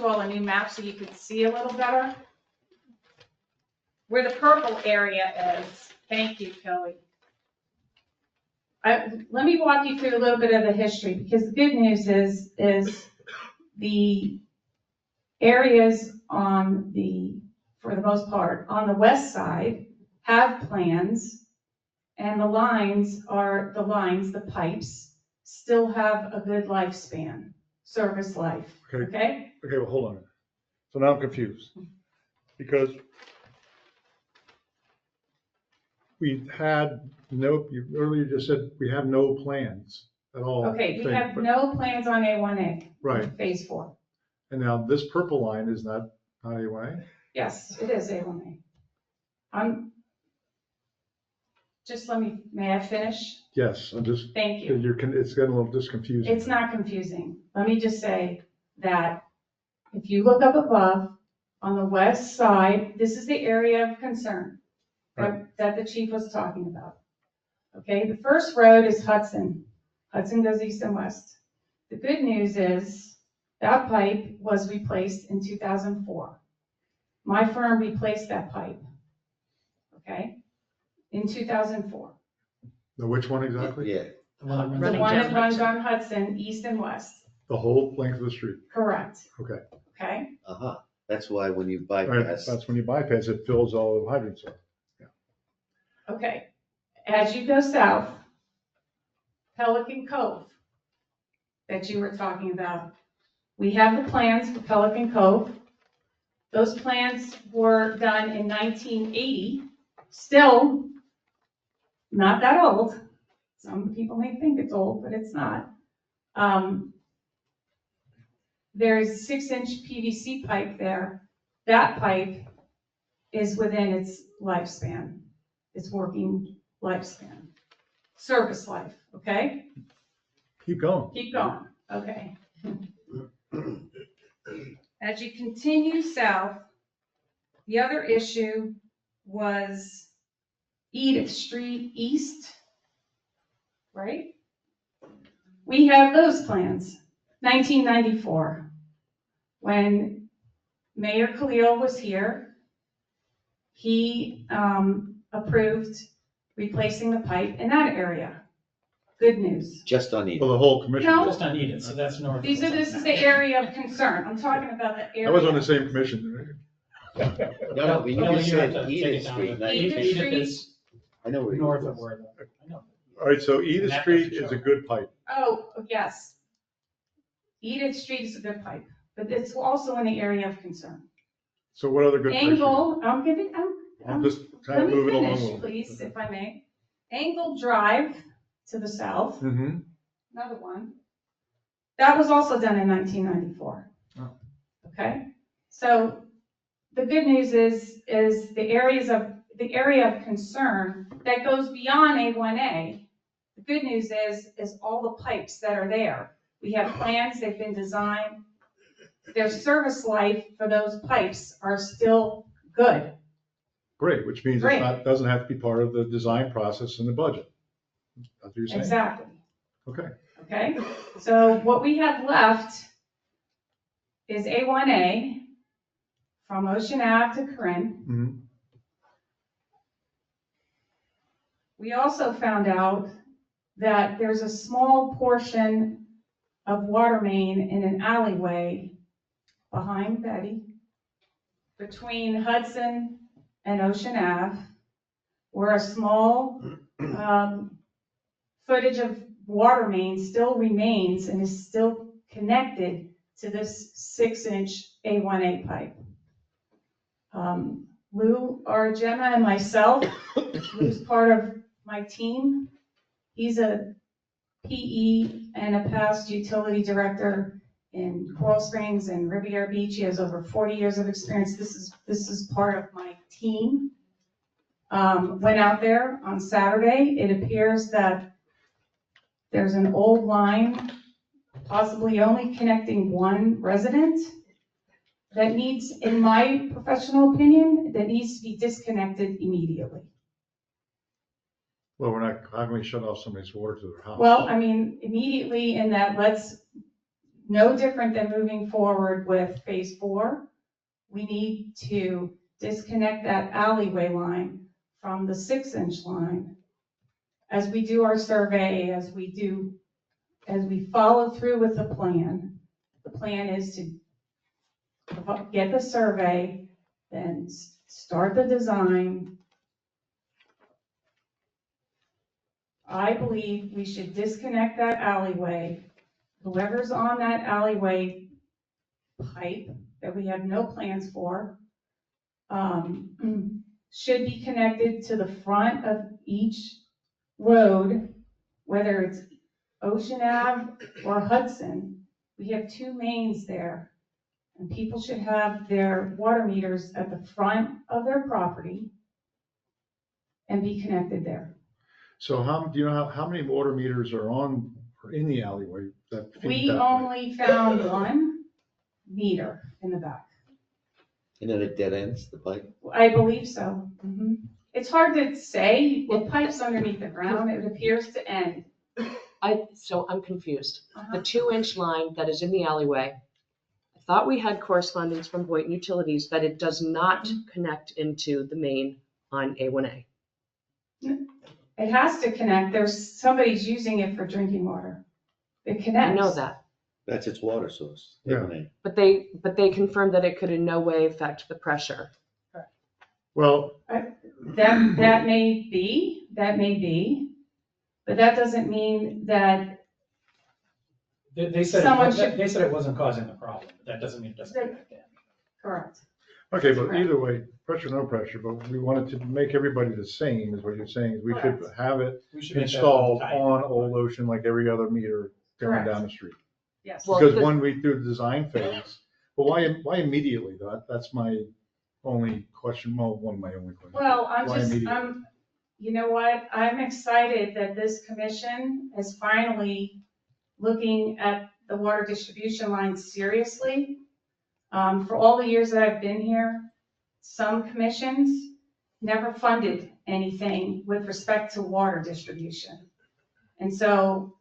all a new map so you could see a little better. Where the purple area is, thank you, Kelly. Let me walk you through a little bit of the history, because the good news is the areas for the most part, on the west side have plans, and the pipes still have a good lifespan, service life, okay? Okay, well, hold on. So now I'm confused. Because we had you earlier just said we have no plans at all. Okay, we thing, have but- no plans on A1A. Right. Phase 4. And now this purple line is not A1A? Yes, it is A1A. May I finish? Yes, I'm just, Thank you. it's getting a little disconfusing. It's not confusing. Let me just say that if you look up above, on the west side, this is the area of concern that the chief was talking about. Okay, the first road is Hudson. Hudson goes east and west. The good news is that pipe was replaced in 2004. My firm replaced that pipe, okay, in 2004. Now, which one exactly? Yeah. The one that runs on Hudson, east and west. The whole length of the street? Correct. Okay. Okay? Uh-huh. That's why when you Right, bypass. that's when you bypass, it fills all the hydrants up. Okay. As you go south, Pelican Cove that you were talking about, we have the plans for Pelican Cove. Those plans were done in 1980, still not that old. Some people may think it's old, but it's not. There's 6-inch PVC pipe there that pipe is within its lifespan, its working lifespan, service life, okay? Keep going. Keep going, okay. As you continue south, the other issue was Edith Street East, right? We have those plans, 1994, when Mayor Khalil was here. He approved replacing the pipe in that area. Good news. Just on Well, Eden. the whole commission. No. Just on Eden, so that's north. This is the area of concern. I'm talking about the area. I was on the same commission. No, but you No, just you have said to take Edith it down. Street, not Edith Edith. Street. is I know where you north are. of where the, I know. All right, so Edith That Street doesn't is show. a good pipe. Oh, yes. Edith Street is a good pipe, but it's also in the area of concern. So what other good pipes? Angle, I'm just kind let of me moving along a finish, little bit. please, if I may. Angle Drive to the south, Mm-hmm. another one. That was also done in 1994. Oh. Okay, so the good news is the area of concern that goes beyond A1A. The good news is all the pipes that are there. We have plans, they've been designed. Their service life for those pipes are still good. Great, which means Great. doesn't have to be part of the design process in the budget. That's what you're saying? Exactly. Okay. Okay, so what we have left is A1A from Ocean Ave to Corinne. Mm-hmm. We also found out that there's a small portion of water main in an alleyway behind Betty, between Hudson and Ocean Ave, where a small footage of water main still remains and is still connected to this 6-inch A1A pipe. Lou, or Gemma and myself, Lou's part of my team. He's a PE and a past utility director in Coral Springs and Riviera Beach. He has over 40 years of experience. This is part of my team. Went out there on Saturday. It appears that there's an old line, possibly only connecting one resident, that needs, in my professional opinion, that needs to be disconnected immediately. Well, how can we shut off somebody's water to their house? Well, I mean, immediately in that, no different than moving forward with phase 4, we need to disconnect that alleyway line from the 6-inch line. As we do our survey, as we follow through with the plan is to get the survey, then start the design. I believe we should disconnect that alleyway. Whoever's on that alleyway pipe that we have no plans for, should be connected to the front of each road, whether it's Ocean Ave or Hudson. We have 2 mains there, and people should have their water meters at the front of their property and be connected there. So do you know how many water meters are in the alleyway that feed We that way? only found 1 meter in the back. And then it dead ends, the pipe? I believe so. It's hard to say. The pipe's underneath the ground. It appears to end. So I'm confused. The Uh-huh. 2-inch line that is in the alleyway, I thought we had correspondence from Boynton Utilities that it does not connect into the main on A1A. It has to connect. Somebody's using it for drinking water. It connects. I know that, That's its water source. Yeah. lemonade. but they confirmed that it could in no way affect the pressure. Well, That may be, but that doesn't mean that They said, Someone should- they said it wasn't causing the problem, but that doesn't mean it doesn't connect in. correct. okay, but Correct. either way, pressure, no pressure, but we wanted to make everybody the same, is what you're saying. We should Correct. have it We should make that installed tight. on Old Ocean like every other meter going Correct. down the street. Yes. Well, Because the- when we do the design phase, But why immediately though? That's my only question, well, one of my only questions. Well, Why immediately? you know what? I'm excited that this commission is finally looking at the water distribution line seriously. For all the years that I've been here, some commissions never funded anything with respect to water distribution. And so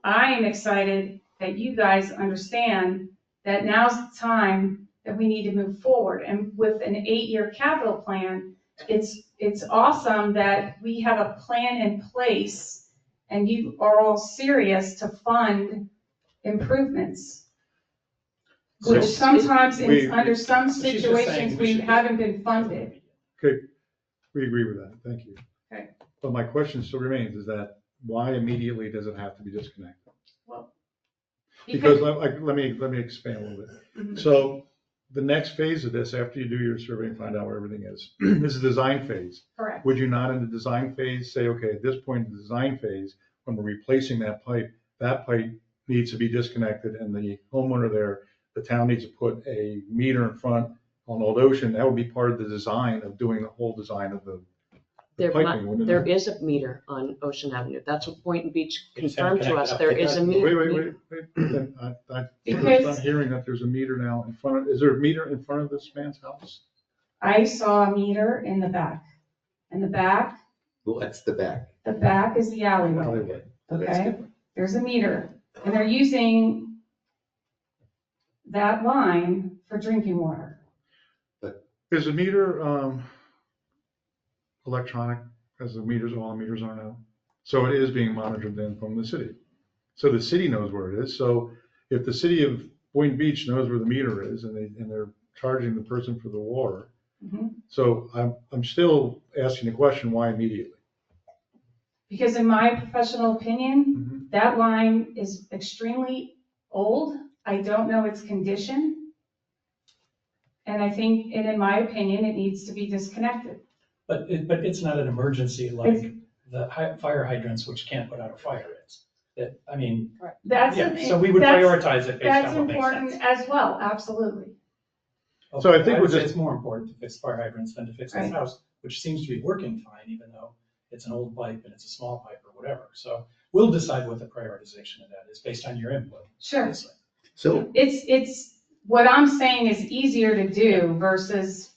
I am excited that you guys understand that now's the time that we need to move forward. And with an 8-year capital plan, it's awesome that we have a plan in place and you are all serious to fund improvements. Which So- sometimes, We- under some She's just saying situations, we we should- haven't been funded. Okay, we agree with that, thank you. Okay. But my question still remains, is that why immediately does it have to be disconnected? Because let me expand a little bit. Mhm. So the next phase of this, after you do your survey and find out where everything is, is the design phase. Correct. Would you not in the design phase say, okay, at this point in the design phase, when we're replacing that pipe needs to be disconnected and the homeowner there, the town needs to put a meter in front on Old Ocean, that would be part of the design of doing the whole design of the piping, wouldn't it? There is a meter on Ocean Avenue. That's what Boynton Beach We just haven't confirmed to us. connected There up is to a that. meter. Wait, then I'm Because- hearing that there's a meter now in front of, is there a meter in front of this man's house? I saw a meter in the back. In the back What's the back? is the alleyway, Alleyway. So that's okay? different. There's a meter, and they're using that line for drinking water. Is the meter, electronic, as all the meters are now? So it is being monitored then from the city. So the city knows where it is. So if the city of Boynton Beach knows where the meter is and they're charging the person for the water, Mhm. so I'm still asking the question, why immediately? Because in my professional opinion, Mhm. that line is extremely old. I don't know its condition. And I think, and in my opinion, it needs to be disconnected. But it's not an emergency like the fire hydrants, which can't put out a fire is. That, I mean, That's, yeah, so we would that's- prioritize it based That's on what makes important sense. as well, absolutely. So I think would we're say just- it's more important to fix fire hydrants than to fix this Right. house, which seems to be working fine, even though it's an old pipe and it's a small pipe or whatever. So we'll decide what the prioritization of that is based on your input. Sure. obviously. So It's, what I'm saying is easier to do versus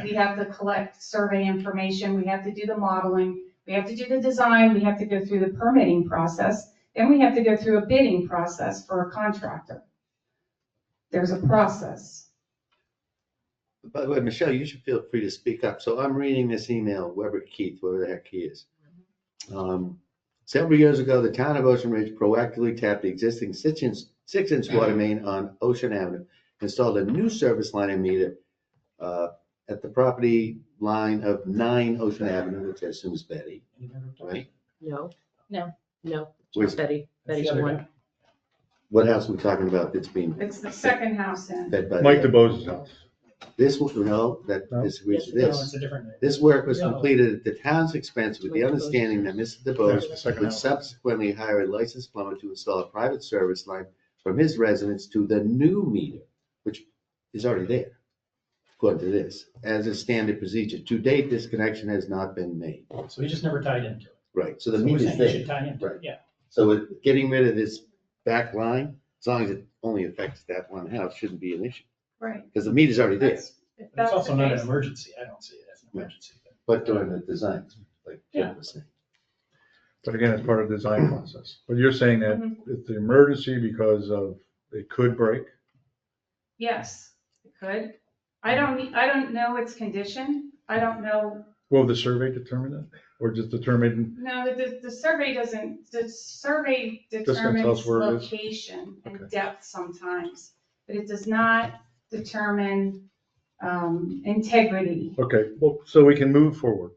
we have to collect survey information, we have to do the modeling, we have to do the design, we have to go through the permitting process, then we have to go through a bidding process for a contractor. There's a process. by the way, Michelle, you should feel free to speak up. So I'm reading this email, whoever the heck he is. Several years ago, the town of Ocean Ridge proactively tapped the existing 6-inch water main on Ocean Avenue, installed a new service line and meter at the property line of 9 Ocean Avenue, which I assume is Betty, right? No. No. No, Where's- it's Betty. That's Betty's the other one. guy. What house are we talking about that's being It's the second house in. fed by? Mike DeBose's house. This, no, that No? disagrees with No, this. it's a different name. This work was No. completed at the town's expense with the understanding that Mr. There's DeBose the second would house. subsequently hire a licensed plumber to install a private service line from his residence to the new meter, which is already there, according to this, as a standard procedure. To date, this connection has not been made. So we just never tied into it. Right, so the So we're meter's saying you should there. tie into it, Right. yeah. So with getting rid of this back line, as long as it only affects that one house, shouldn't be an issue, Right. because the meter's already there. That's- if But it's that's also the not an case. emergency. I don't see it as an Yeah. emergency. But during the design, like Yeah. Jim was saying. But again, it's part of the design process. But you're saying that Mhm. it's an emergency because of, it could break? Yes, it could. I don't know its condition. I don't know. Will the survey determine it? Or just determine, No, the survey doesn't, the survey gonna tell determines us where it is? location and Okay. depth sometimes, but it does not determine integrity. okay, well, so we can move forward.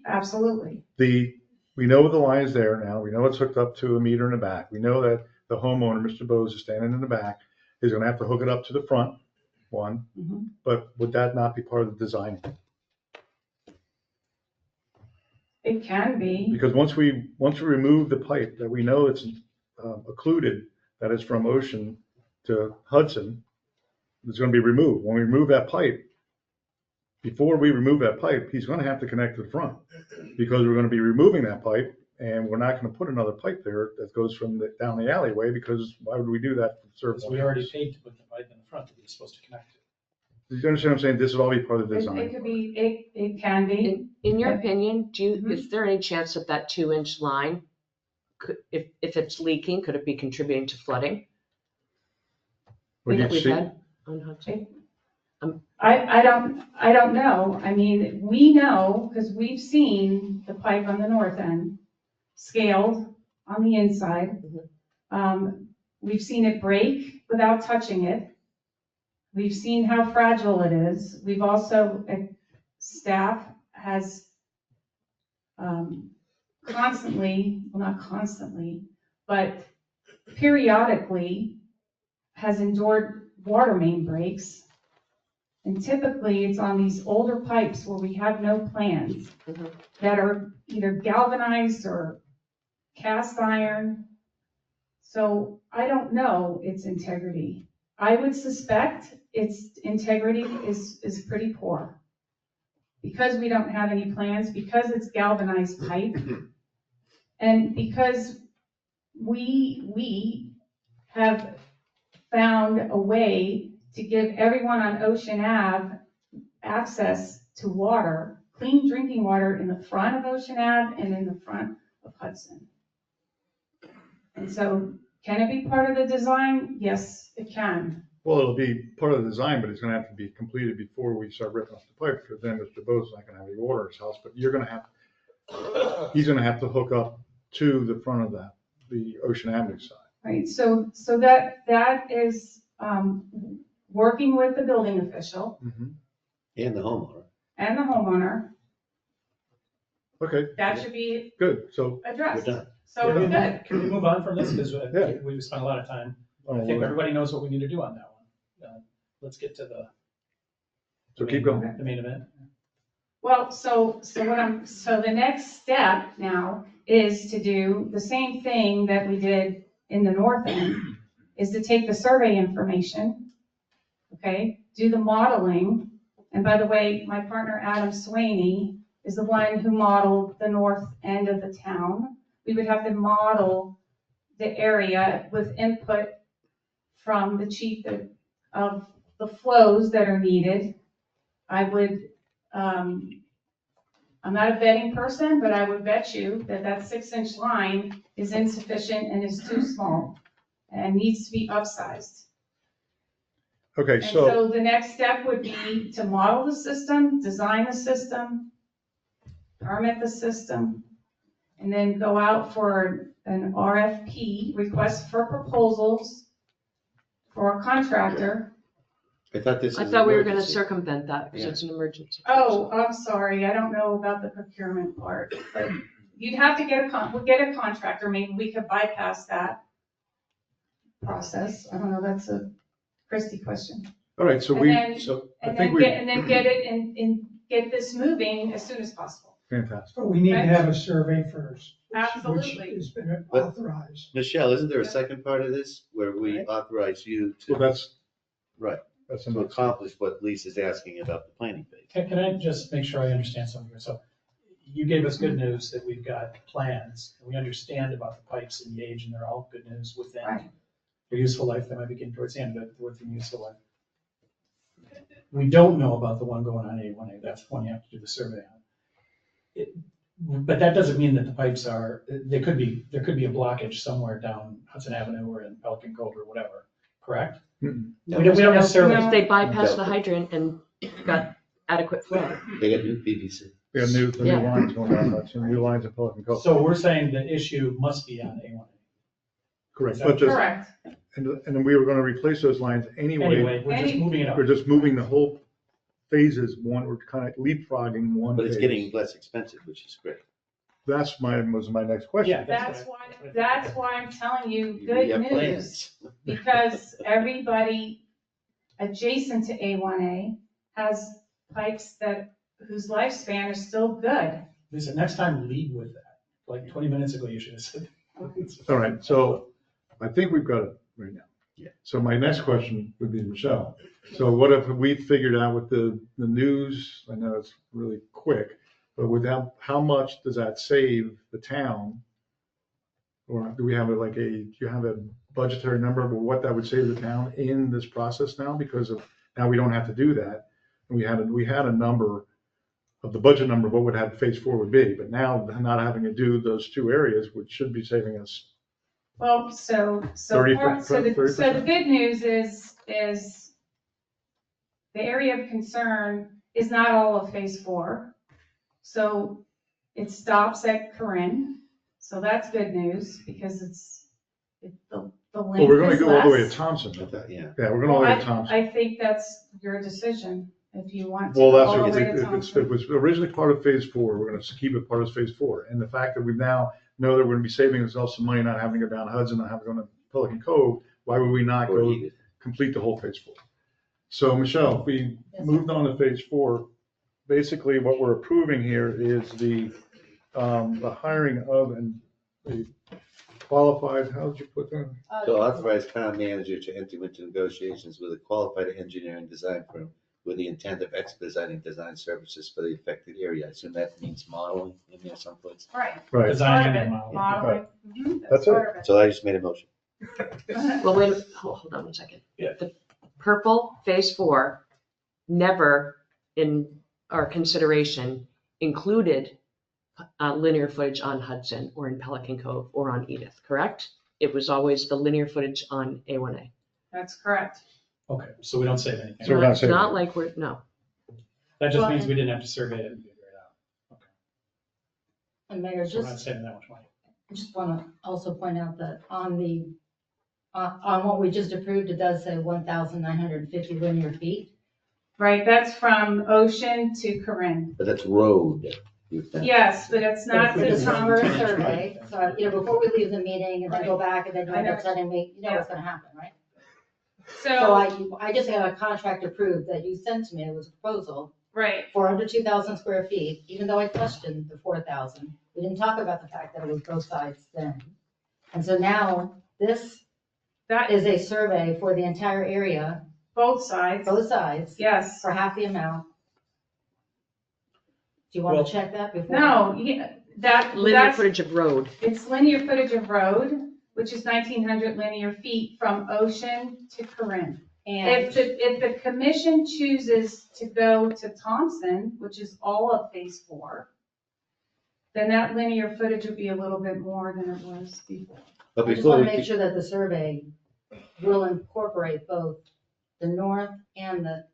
Absolutely. We know the line is there now. We know it's hooked up to a meter in the back. We know that the homeowner, Mr. Bose, is standing in the back. He's gonna have to hook it up to the front one, Mhm. but would that not be part of the design? It can be. Because once we remove the pipe that we know it's occluded, that is from Ocean to Hudson, is gonna be removed. When we remove that pipe, before we remove that pipe, he's gonna have to connect to the front, because we're gonna be removing that pipe, and we're not gonna put another pipe there that goes from down the alleyway, because why would we do that for service? Because we already paid to put the pipe in the front that he's supposed to connect to. Do you understand what I'm saying? This would all be part of the It design. could be, it can be. In your Yeah. opinion, Mhm. is there any chance that that 2-inch line could, if it's leaking, could it be contributing to flooding? Would you That we've see- had on Hudson? I don't know. I mean, we know, because we've seen the pipe on the north end scaled on the inside. We've seen it break without touching it. We've seen how fragile it is. We've also, staff has constantly, well, not constantly, but periodically has endured water main breaks. And typically, it's on these older pipes where we have no plans Mhm. that are either galvanized or cast iron. So I don't know its integrity. I would suspect its integrity is pretty poor. Because we don't have any plans, because it's galvanized pipe, and because we have found a way to give everyone on Ocean Ave access to water, clean drinking water in the front of Ocean Ave and in the front of Hudson. And so, can it be part of the design? Yes, it can. Well, it'll be part of the design, but it's gonna have to be completed before we start ripping off the pipe, because then Mr. Bo's not gonna have any water in his house, but he's gonna have to hook up to the front of that, the Ocean Avenue side. Right, so that is, working with the building official And the homeowner. and the homeowner, Okay, that should be good, so. addressed. We're done. So it's good. Can we move on from this? Because Yeah. we spent a lot of time. I So think everybody knows what we need to do on that one. Let's get to the. keep going. The main event. Well, so the next step now is to do the same thing that we did in the north end, is to take the survey information, okay, do the modeling. And by the way, my partner Adam Swaney is the one who modeled the north end of the town. We would have to model the area with input from the chief of the flows that are needed. I would, I'm not a betting person, but I would bet you that 6-inch line is insufficient and is too small and needs to be upsized. Okay, And so, so the next step would be to model the system, design the system, permit the system, and then go out for an RFP, request for proposals for a contractor. I thought this I was thought we were gonna emergency. circumvent that because Yeah. it's an emergency. Oh, I'm sorry, I don't know about the procurement part, but you'd have to we'll get a contractor, maybe we could bypass that process. I don't know, that's a Christie question. all right, so And we, then- so I And think then we, get it and get this moving as soon as possible. fantastic. But we need to Okay. have a survey first. Absolutely. Which has been But- authorized. Michelle, isn't there a second part of this where we Right. authorize you Well, to, that's. Right. That's to enough. accomplish what Lisa's asking about the planning phase? Can I just make sure I understand something here? So you gave us good news that we've got plans, and we understand about the pipes and the age, and they're all good news within Right. their useful life. They might be getting towards the end of it, within useful life. We don't know about the one going on A1A. That's the one you have to do the survey on. But that doesn't mean that the pipes are, there could be a blockage somewhere down Hudson Avenue or in Pelican Cove or whatever, correct? Mm-mm. We don't necessarily. No. If they bypass No. the hydrant and got adequate flow. They got new PVC. We got the new Yeah. lines going down, Hudson, new lines in Pelican Cove. So we're saying the issue must be on A1A. Correct, but just, Correct. and then we were gonna replace those lines anyway. Anyway, we're just moving it up. We're just moving the whole phases, we're kind of leapfrogging one But it's phase. getting less expensive, which is great. Was my next question. Yeah, That's why I'm telling you We good have news. plans. Because everybody adjacent to A1A has pipes whose lifespan is still good. Lisa, next time lead with that. Like 20 minutes ago, you should have said. All right, so I think we've got it right now. Yeah. So my next question would be Michelle. So what if we figured out with the news, I know it's really quick, but without, how much does that save the town? Or do we have do you have a budgetary number of what that would save the town in this process now? Because of, now we don't have to do that. And we had a number of the budget number of what would have phase 4 would be, but now not having to do those two areas, which should be saving us. Well, so 30%. the good news is the area of concern is not all of phase 4. So it stops at Corinne. So that's good news because the Well, length we're gonna is go all the way to less. Thompson. Yeah. Yeah, we're going all the way to Thompson. I think that's your decision if you want to Well, go that's all the what way to it Thompson. was originally part of phase 4. We're going to keep it part of phase 4. And the fact that we now know that we're going to be saving ourselves some money, not having to go down Hudson, not having to go to Pelican Cove, why would we not Or go Edith. complete the whole phase 4? So Michelle, if we Yes, moved on to phase 4, basically what we're approving here is the hiring of a qualified, how did you put that? To authorize town manager to enter into negotiations with a qualified engineering design firm with the intent of expediting design services for the affected area. I assume that means modeling in there someplace. Right. Right. Designing Part of and it, modeling. modeling. Mhm, That's it. part of So I just made a motion. Well, wait, hold on one second. Yeah. The purple phase 4 never in our consideration included linear footage on Hudson or in Pelican Cove or on Edith, correct? It was always the linear footage on A1A. That's correct. Okay, so we don't save anything. So we're not It's saving not it. like we're, no. That just Well, means we didn't have to survey it and figure it out. Okay, And Mayor, so we're not just, saving that much money. I just want to also point out that on the, on what we just approved, it does say 1,950 linear feet. Right, that's from Ocean to Corinne. But that's road. you think. Yes, but it's not But to it's not for a Thompson. survey, so, before we leave the meeting and then go back and then you end up sending me, you know what's gonna happen, right? So So, I just got a contract approved that you sent to me, it was a proposal right, for under 2,000 square feet, even though I questioned the 4,000. We didn't talk about the fact that it was both sides then. And so now, this that is a survey for the entire area, both sides, both sides, yes. for half the amount. Do you want Well- to check that before? No, yeah, Linear that's, footage of road. it's linear footage of road, which is 1,900 linear feet from Ocean to Corinne. And, If the commission chooses to go to Thompson, which is all of phase 4, then that linear footage would be a little bit more than it was before. But I just before want to we, make sure that the survey will incorporate both the north and the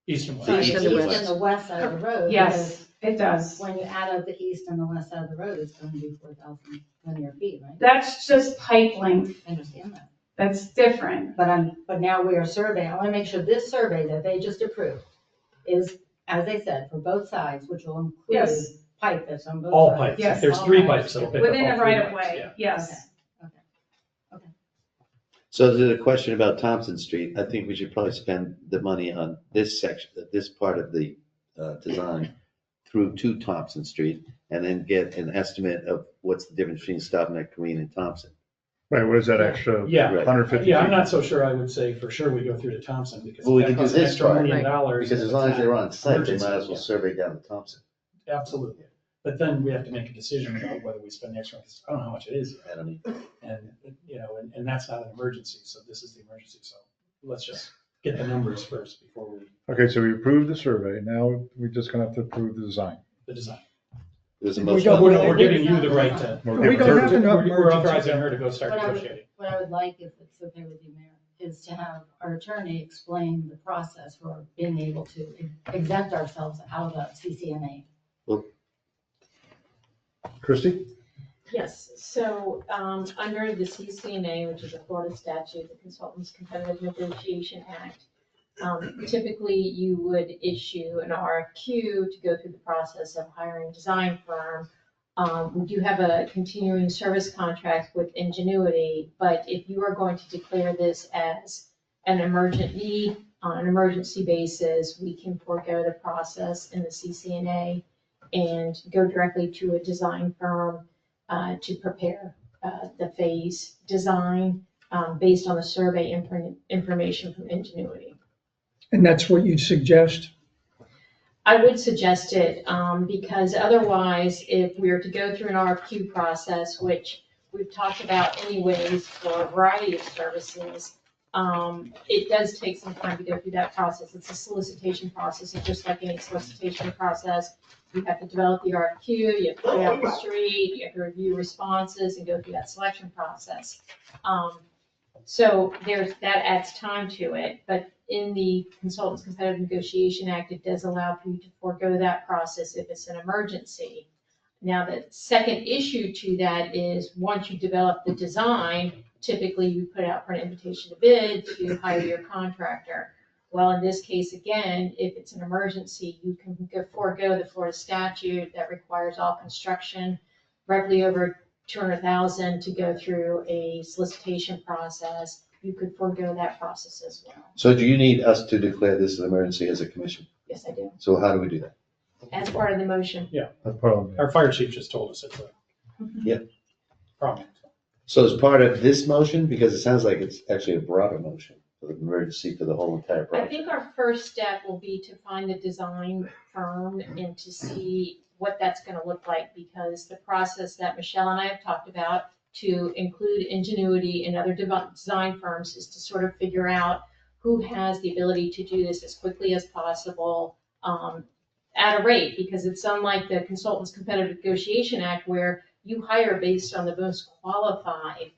Eastern one. sorry, East the and the east west. and the west side of the road. Yes, it does. because When you add up the east and the west side of the road, it's going to be 4,000 linear feet, right? That's just pipe length. I understand that. That's different. But now we are surveying, I want to make sure this survey that they just approved is, as they said, for both sides, which will include Yes. pipe that's on both sides. All pipes. Yes. There's All 3 pipes. pipes that'll pick up all Within the 3 right of pipes, way, yeah. yes. so to the question about Thompson Street, I think we should probably spend the money on this section, this part of the design through to Thompson Street, and then get an estimate of what's the difference between stopping at Corinne and Thompson. Right, what is that extra Yeah. 150 Yeah, I'm feet? not so sure I would say for sure we go through to Thompson because Well, we that can do costs an this extra part. $1 million. Because as long as they're on site, they might as well Emergency, survey down to Thompson. yeah, absolutely. But then we have to make a decision about whether we spend the extra, because I don't know how much it is yet. I don't know. And, and that's not an emergency, so this is the emergency, so let's just get the numbers first before we, Okay, so we approved the survey. Now we're just going to have to approve the design. the design. There's a We motion. don't- We're giving you the right to. We don't have enough We're authorizing emergency. her to go start What I would- negotiating. What I would like, if it's okay with you, Mayor, is to have our attorney explain the process for being able to exempt ourselves out of the CCNA. Christie? Yes, so, under the CCNA, which is a Florida statute, the Consultants Competitive Negotiation Act, typically you would issue an RFQ to go through the process of hiring a design firm. We do have a continuing service contract with Ingenuity, but if you are going to declare this as an emergent need on an emergency basis, we can forego the process in the CCNA and go directly to a design firm to prepare the phase design. based on the survey information from Ingenuity. And that's what you'd suggest? I would suggest it, because otherwise, if we were to go through an RFQ process, which we've talked about anyways for a variety of services, it does take some time to go through that process. It's a solicitation process, it's just like any solicitation process. You have to develop the RFQ, you have to put it out the street, you have to review responses and go through that selection process. So that adds time to it, but in the Consultants Competitive Negotiation Act, it does allow for you to forego that process if it's an emergency. Now, the second issue to that is once you develop the design, typically you put out for an invitation to bid to hire your contractor. Well, in this case, again, if it's an emergency, you can forego the Florida statute that requires all construction roughly over $200,000 to go through a solicitation process. You could forego that process as well. So do you need us to declare this an emergency as a commission? Yes, I do. So how do we do that? As part of the motion. That's part of it. Our fire chief just told us it's a. Yeah. Problem. So as part of this motion, because it sounds like it's actually a broader motion for the emergency for the whole entire I project. think our first step will be to find the design firm and to see what that's gonna look like, because the process that Michelle and I have talked about to include Ingenuity and other design firms is to sort of figure out who has the ability to do this as quickly as possible, at a rate, because it's unlike the Consultants Competitive Negotiation Act where you hire based on the most qualified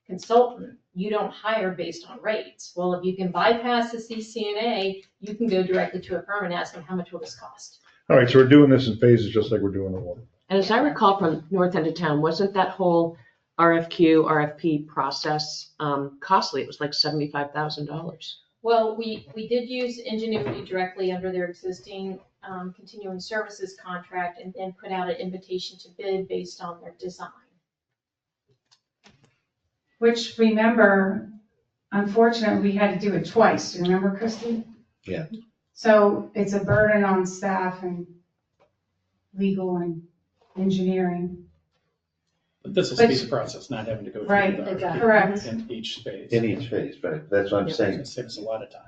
consultant. You don't hire based on rates. Well, if you can bypass the CCNA, you can go directly to a firm and ask them, how much will this cost? All right, so we're doing this in phases, just like we're doing the water. And as I recall from north end of town, wasn't that whole RFQ, RFP process costly? It was like $75,000. Well, we did use Ingenuity directly under their existing continuing services contract and then put out an invitation to bid based on their design. Which, remember, unfortunately, we had to do it twice. Do you remember, Christie? Yeah. So it's a burden on staff and legal and engineering. But this will speed the process, not having to go through. Right, the- exactly. Correct. In each phase. In each phase, right? That's what I'm saying. It saves a lot of time.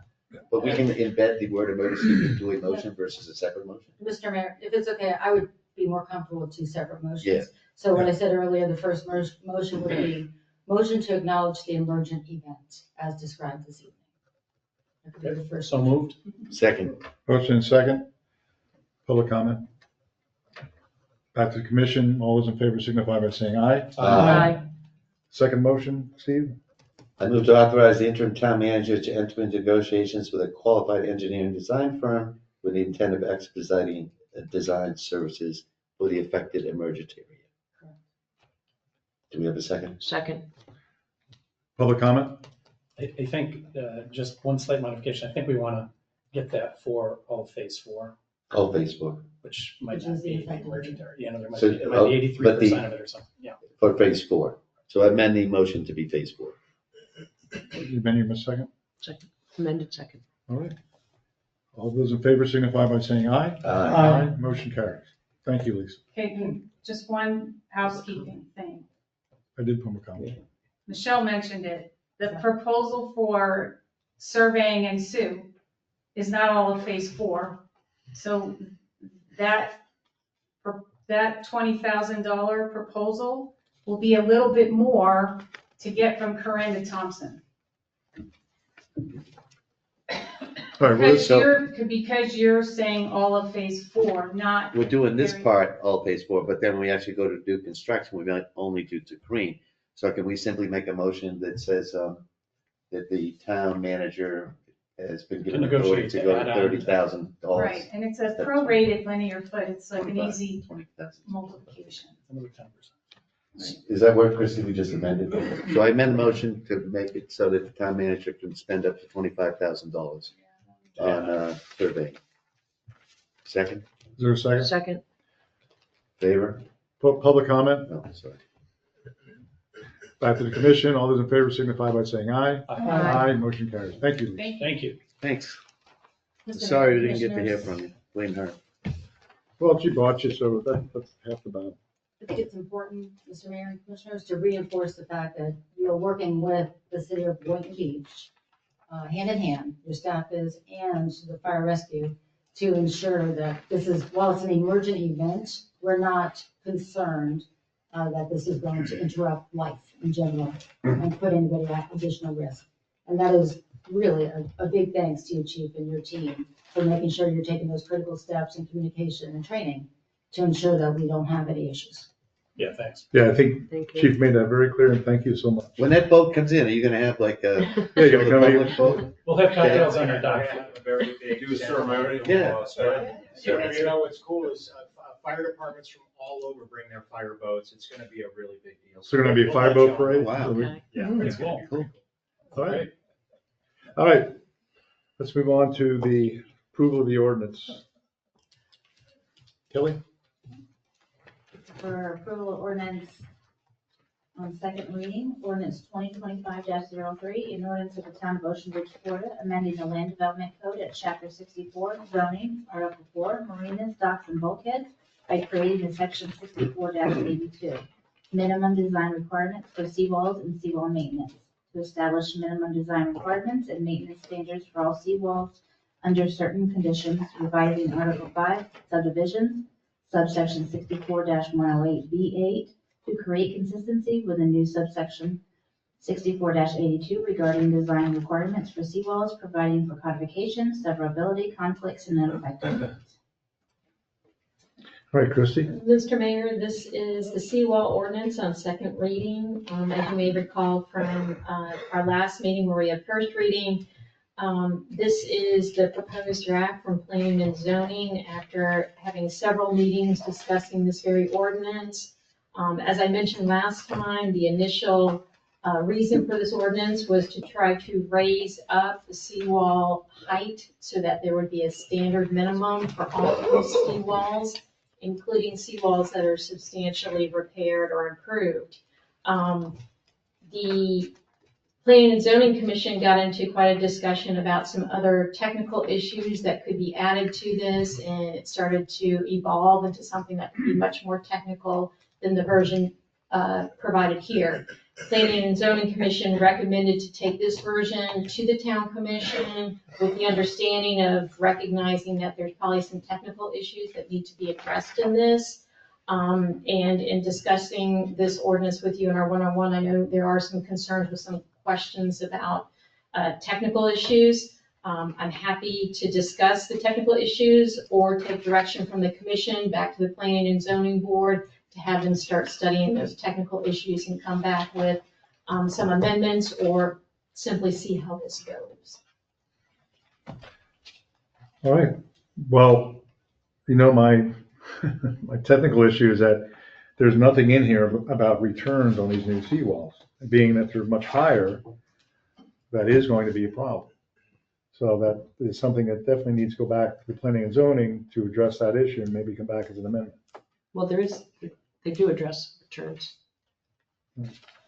But we can embed the word emergency into a motion versus a separate motion? Mr. Mayor, if it's okay, I would be more comfortable with two separate motions. Yeah. So what I said earlier, the first motion would be motion to acknowledge the emergent event as described this evening. That could be the first. So moved. Second. Motion and second. Public comment. Back to the commission. All those in favor signify by saying aye. Aye. Second motion, Steve? I move to authorize the interim town manager to enter into negotiations with a qualified engineering design firm with the intent of expediting design services for the affected emergent area. Do we have a second? Second. Public comment? I think just one slight modification. I think we want to get that for all phase 4, Oh, Facebook. which might Which not is the be affected emergent area. You know, there might So, be, it might be 83% of it or something. Yeah. For phase 4. So I amend the motion to be phase 4. You been here a second? Amended second. All right. All those in favor signify by saying aye. Aye. Motion carries. Thank you, Lisa. Okay, and just one housekeeping thing. I did public comment. Michelle mentioned it. The proposal for surveying and Sue is not all of phase 4. So that $20,000 proposal will be a little bit more to get from Corinne to Thompson. All right, well, Because you're saying all of phase 4, not. We're doing this part all phase 4, but then when we actually go to do construction, we might only do to Green. So can we simply make a motion that says that the town manager has been given authority to go to $30,000? Right, and it's a prorated linear foot. It's like an easy 20,000. multiplication. Another 10%. Is that where, Christie, we just amended? So I amend the motion to make it so that the town manager can spend up to $25,000 on surveying. Second, Is there a second? Second. favor? Public comment? No, sorry. Back to the commission. All those in favor signify by saying aye. Aye. Motion carries. Thank you, Lisa. Thank you. Thanks. Mr. Sorry we Mayor, didn't get to hear Commissioners, from you. Blame her. Well, she brought you, so that's half the battle. I think it's important, Mr. Mayor and Commissioners, to reinforce the fact that you're working with the city of Boynton Beach, hand in hand, your staff is, and the fire rescue, to ensure that this is, while it's an emergent event, we're not concerned that this is going to interrupt life in general and put anybody at additional risk. And that is really a big thanks to you, Chief, and your team for making sure you're taking those critical steps in communication and training to ensure that we don't have any issues. Yeah, thanks. Yeah, I think Thank you. Chief made that very clear, and thank you so much. When that boat comes in, are you gonna have like a Yeah, you're show gonna the come public boat? We'll have cocktails on your dock. A very big. Do a ceremony. Yeah. You know, what's cool is fire departments from all over bring their fire boats. It's gonna be a really big deal. So gonna be a fire boat parade? Wow. Okay. Yeah, it's cool. Cool. All right. All right, let's move on to the approval of the ordinance. Kelly? For approval of ordinance on second reading, ordinance 2025-03, an ordinance of the Town of Ocean Ridge, Florida, amending the Land Development Code at Chapter 64, zoning, Article 4, marinas, docks, and bulkheads by creating the Section 64-82, minimum design requirements for seawalls and seawall maintenance, to establish minimum design requirements and maintenance standards for all seawalls under certain conditions, revising Article 5, subdivisions, subsection 64-108B8, to create consistency with a new subsection 64-82 regarding design requirements for seawalls, providing for codification, severability, conflicts, and ineffectiveness. All right, Christie? Mr. Mayor, this is the seawall ordinance on second reading. As you may recall from our last meeting where we had first reading, this is the proposed draft from planning and zoning after having several meetings discussing this very ordinance. As I mentioned last time, the initial reason for this ordinance was to try to raise up the seawall height so that there would be a standard minimum for all those seawalls, including seawalls that are substantially repaired or improved. The Planning and Zoning Commission got into quite a discussion about some other technical issues that could be added to this, and it started to evolve into something that could be much more technical than the version provided here. Planning and Zoning Commission recommended to take this version to the Town Commission with the understanding of recognizing that there's probably some technical issues that need to be addressed in this. And in discussing this ordinance with you in our one-on-one, I know there are some concerns with some questions about technical issues. I'm happy to discuss the technical issues or take direction from the commission back to the Planning and Zoning Board to have them start studying those technical issues and come back with some amendments or simply see how this goes. All right, well, you know, my technical issue is that there's nothing in here about returns on these new seawalls. Being that they're much higher, that is going to be a problem. So that is something that definitely needs to go back to the planning and zoning to address that issue and maybe come back as an amendment. Well, they do address returns.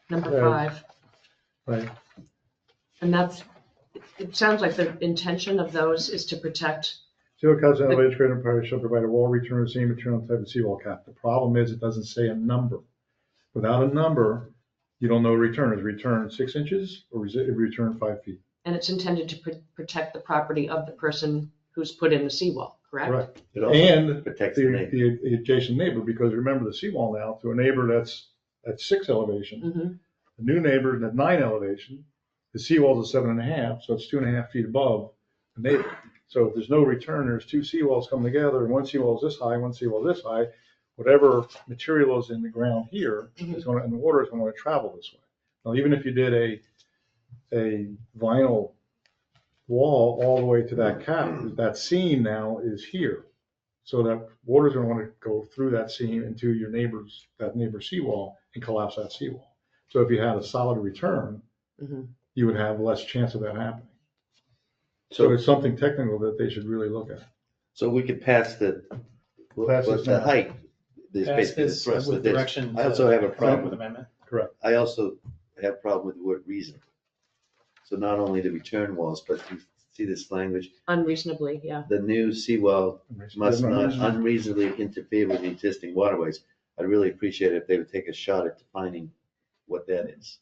Number Yeah. 5. Right. And it sounds like the intention of those is to protect. Zero cost elevated grade and prior shall provide a wall return of the same material type of seawall cap. The problem is it doesn't say a number. Without a number, you don't know return. Is return 6 inches or is it return 5 feet? And it's intended to protect the property of the person who's put in the seawall, correct? Correct. It also And protects the neighbor. the adjacent neighbor, because remember the seawall now, to a neighbor that's at 6 elevation, Mhm. the new neighbor at 9 elevation, the seawall's at 7.5, so it's 2.5 feet above the neighbor. So if there's no return, there's 2 seawalls coming together, and one seawall's this high, one seawall this high, whatever material is in the ground here is going to, and the water is going to travel this way. Now, even if you did a vinyl wall all the way to that cap, that seam now is here. So that water's going to want to go through that seam into your neighbor's seawall and collapse that seawall. So if you had a solid return, Mhm. you would have less chance of that happening. So it's something technical that they should really look at. So we could pass Pass this the now. height. Is Pass basically the this thrust of with this. direction. I also have a to- problem with with, amendment. Correct. I also have a problem with the word reasonable. So not only the return walls, but you see this language, Unreasonably, yeah. the new seawall must not unreasonably interfere with the existing waterways. I'd really appreciate it if they would take a shot at defining what that is.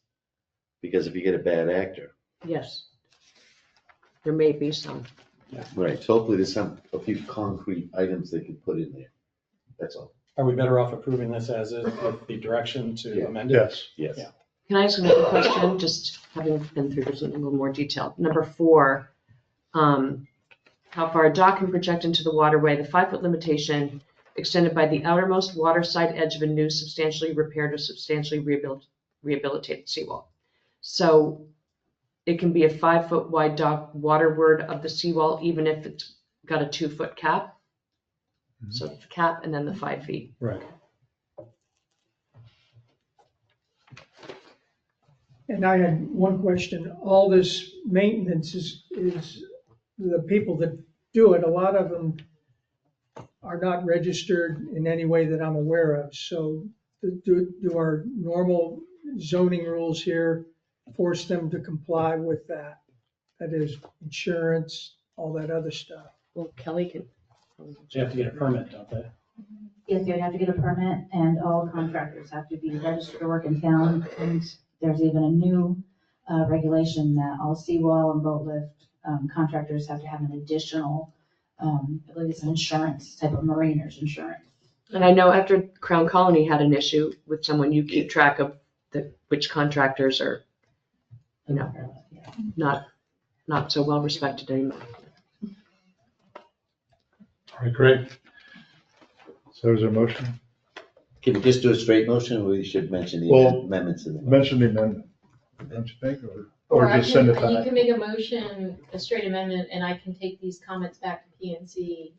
Because if you get a bad actor, Yes. There may be some. right, so hopefully there's a few concrete items they can put in there. That's all. Are we better off approving this as is with the direction to Yeah. amend it? Yes. Yes. Yeah. Can I ask another question, just having been through this in a little more detail? Number 4, how far a dock can project into the waterway, the 5-foot limitation extended by the outermost waterside edge of a new substantially repaired or substantially rehabilitated seawall. So it can be a 5-foot wide dock waterward of the seawall, even if it's got a 2-foot cap? So the cap and then the 5 feet. Right. And I had one question. All this maintenance is the people that do it, a lot of them are not registered in any way that I'm aware of. So do our normal zoning rules here force them to comply with that? That is insurance, all that other stuff. Well, Kelly can. You have to get a permit, don't they? Yes, you would have to get a permit, and all contractors have to be registered to work in town. And there's even a new regulation that all seawall and boat lift contractors have to have an additional, I believe it's an insurance, type of mariner's insurance. And I know after Crown Colony had an issue with someone, you keep track of which contractors are, you know, not so well respected anymore. All right, great. So is there a motion? Can we just do a straight motion, or we should mention the Well, amendments in the motion? Mention the amendment, don't you think, or I just send it can- You back? can make a motion, a straight amendment, and I can take these comments back to PNC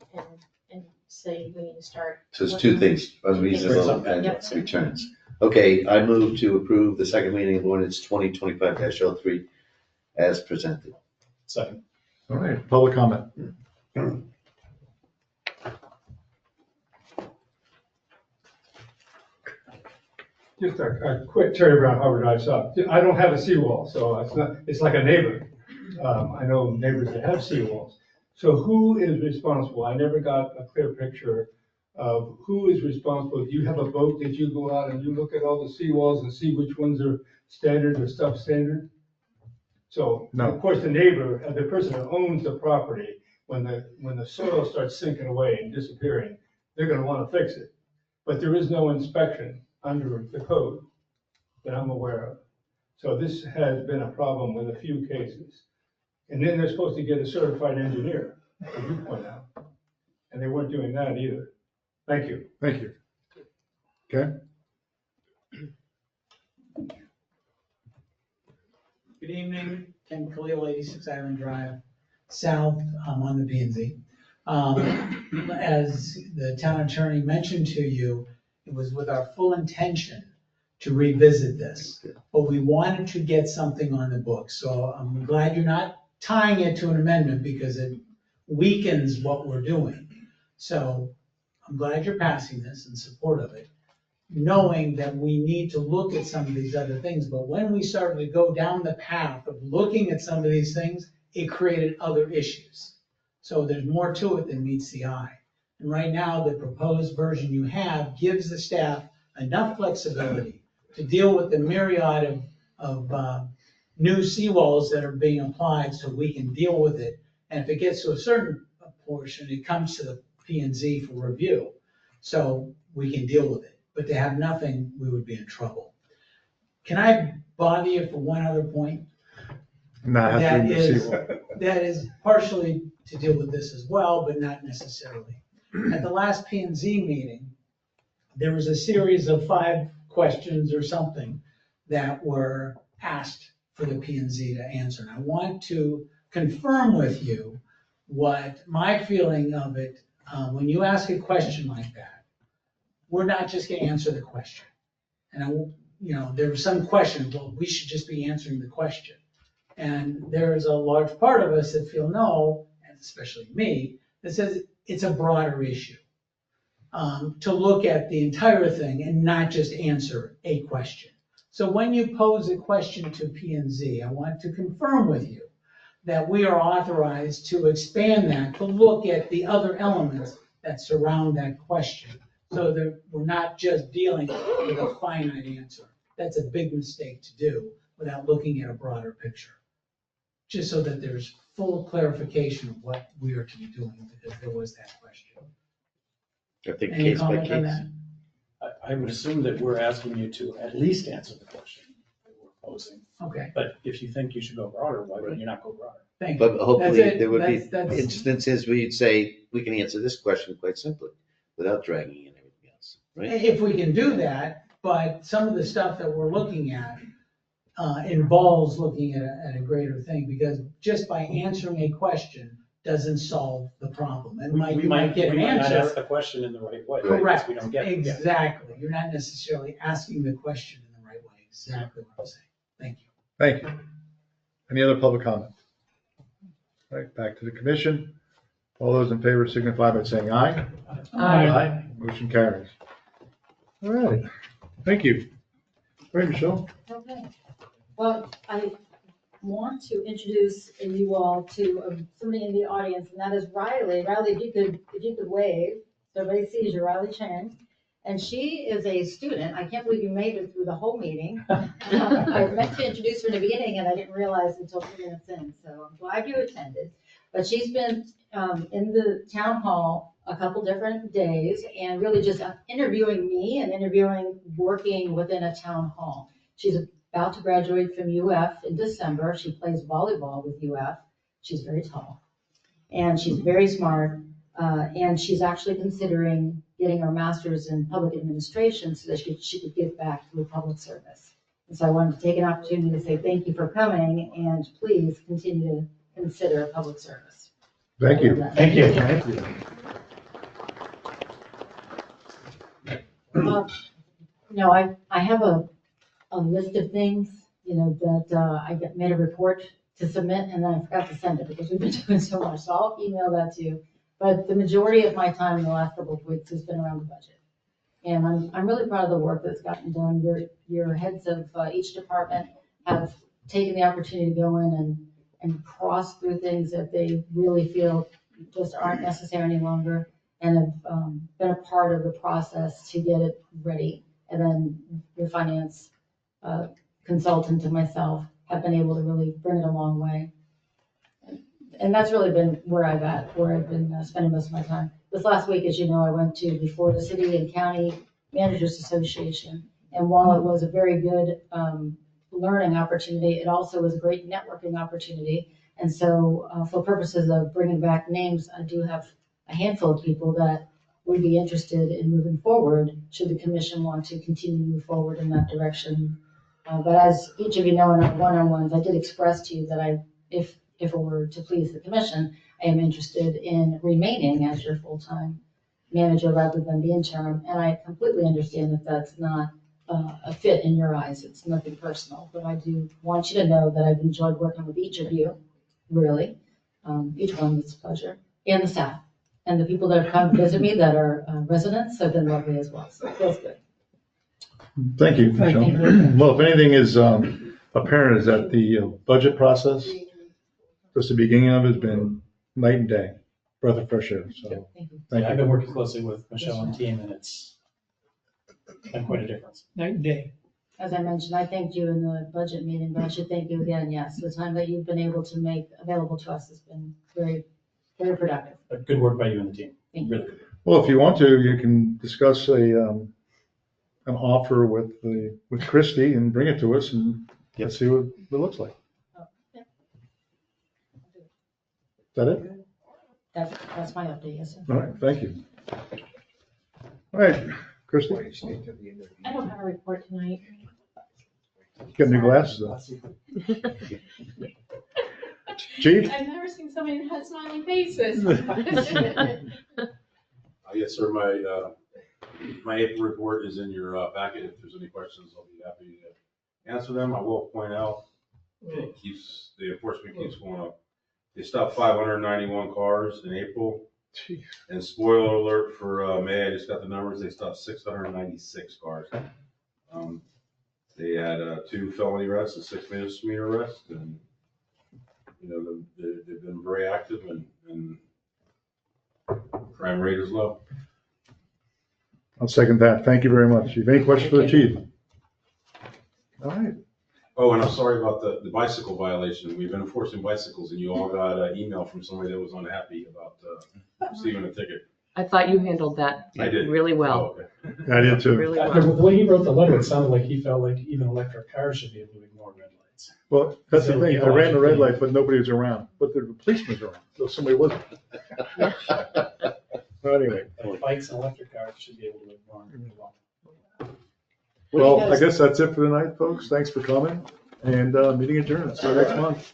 and say we need to start. So it's two things, unreasonable and Yep. returns. Okay, I move to approve the second reading of ordinance 2025-03 as presented. Second. All right, public comment. Just a quick Terry Brown, Harbor Drive South. I don't have a seawall, so it's like a neighbor. I know neighbors that have seawalls. So who is responsible? I never got a clear picture of who is responsible. Do you have a boat that you go out and you look at all the seawalls and see which ones are standard or substandard? So, No. of course, the neighbor, the person that owns the property, when the soil starts sinking away and disappearing, they're gonna wanna fix it. But there is no inspection under the code that I'm aware of. So this has been a problem with a few cases. And then they're supposed to get a certified engineer, as you point out. And they weren't doing that either. Thank you. Thank you. Okay, Good evening, Ken Khalil, 86 Island Drive, South, on the P and Z. As the town attorney mentioned to you, it was with our full intention to revisit this, but we wanted to get something on the books. So I'm glad you're not tying it to an amendment because it weakens what we're doing. So I'm glad you're passing this in support of it, knowing that we need to look at some of these other things. But when we started to go down the path of looking at some of these things, it created other issues. So there's more to it than meets the eye. And right now, the proposed version you have gives the staff enough flexibility to deal with the myriad of new seawalls that are being applied so we can deal with it. And if it gets to a certain portion, it comes to the P and Z for review. So we can deal with it. But to have nothing, we would be in trouble. Can I bother you for one other point? not have to do the seawall. That is partially to deal with this as well, but not necessarily. At the last P and Z meeting, there was a series of 5 questions or something that were asked for the P and Z to answer. And I want to confirm with you what my feeling of it, when you ask a question like that, we're not just gonna answer the question. And there was some question, well, we should just be answering the question. And there's a large part of us that feel no, and especially me, that says it's a broader issue. To look at the entire thing and not just answer a question. So when you pose a question to P and Z, I want to confirm with you that we are authorized to expand that, to look at the other elements that surround that question. so that we're not just dealing with a finite answer. That's a big mistake to do without looking at a broader picture. Just so that there's full clarification of what we are to be doing, because there was that question. I think Any case by comment on case. that? I would assume that we're asking you to at least answer the question that we're posing. Okay, But if you think you should go broader, why would you not go broader? thank you. But hopefully That's it. there would be That's- instances where you'd say, we can answer this question quite simply without dragging in everything else, right? If we can do that, but some of the stuff that we're looking at involves looking at a greater thing, because just by answering a question doesn't solve the problem. And you might get an we might not ask answer. the question in the right way. Correct, because we don't get it. Yeah. exactly. You're not necessarily asking the question in the right way, exactly what I'm saying. Thank you. Thank you. Any other public comment? All right, back to the commission. All those in favor signify by saying aye. Aye. Motion carries. All right, thank you. All right, Michelle. Okay. Well, I want to introduce you all to somebody in the audience, and that is Riley. Riley, if you could wave, so everybody sees you, Riley Chang. And she is a student. I can't believe you made it through the whole meeting. I meant to introduce her in the beginning, and I didn't realize until 3 minutes in, so I'm glad you attended. But she's been in the town hall a couple different days, and really just interviewing me and working within a town hall. She's about to graduate from UF in December. She plays volleyball with UF. She's very tall, and she's very smart, and she's actually considering getting her master's in public administration so that she could give back to the public service. And so I wanted to take an opportunity to say thank you for coming, and please continue to consider public service. Thank you. Thank you. Thank you. I have a list of things, that I made a report to submit, and then I forgot to send it because we've been doing so much, so I'll email that to you. But the majority of my time in the last couple of weeks has been around the budget. And I'm really proud of the work that's gotten done. Your heads of each department have taken the opportunity to go in and cross through things that they really feel just aren't necessary any longer, and have been a part of the process to get it ready. And then your finance consultant and myself have been able to really bring it a long way. And that's really been where I've been spending most of my time. This last week, as you know, I went to the Florida City and County Managers Association. And while it was a very good learning opportunity, it also was a great networking opportunity. And so for purposes of bringing back names, I do have a handful of people that would be interested in moving forward, should the commission want to continue to move forward in that direction. But as each of you know in our one-on-ones, I did express to you that if it were to please the commission, I am interested in remaining as your full-time manager rather than the interim. And I completely understand if that's not a fit in your eyes. It's nothing personal, but I do want you to know that I've enjoyed working with each of you, really. Each one was a pleasure, and the staff. And the people that have come to visit me that are residents have been lovely as well, so it feels good. Thank you, Michelle. Thank you. Well, if anything is apparent, is that the budget process, just the beginning of it has been night and day, breath of fresh air. So, thank I've you. been working closely with Michelle and team, and it's been quite a difference. Night and day. As I mentioned, I thanked you in the budget meeting, but I should thank you again. Yes, the time that you've been able to make available to us has been very, very productive. But good work by you and the team. Thank you. Really good. Well, if you want to, you can discuss an offer with Christie and bring it to us and let's see what it looks like. Yeah. Is that it? That's my update, yes, sir. All right, thank you. All right, Christie, I don't have a report tonight. got new glasses though. Chief? I've never seen somebody that has smiling faces. Yes, sir, my April report is in your packet. If there's any questions, I'll be happy to answer them. I will point out, the enforcement keeps going up. They stopped 591 cars in April. Jeez. And spoiler alert for May, I just got the numbers, they stopped 696 cars. They had 2 felony arrests and 6 misdemeanor arrests, and, they've been very active and crime rate is low. I'll second that. Thank you very much, chief. Any questions for the chief? All right. Oh, and I'm sorry about the bicycle violation. We've been enforcing bicycles and you all got an email from somebody that was unhappy about receiving a ticket. I thought you handled that I did. really well, Oh, okay. I did too. really With well. the way he wrote the letter, it sounded like he felt like even electric cars should be able to ignore red lights. Well, that's the thing. I ran the red light, but nobody was around. But the policeman was around, so somebody wasn't. Anyway, Bikes and electric cars should be able to ignore them as well. well, I guess that's it for tonight, folks. Thanks for coming, and meeting adjourned. See you next month.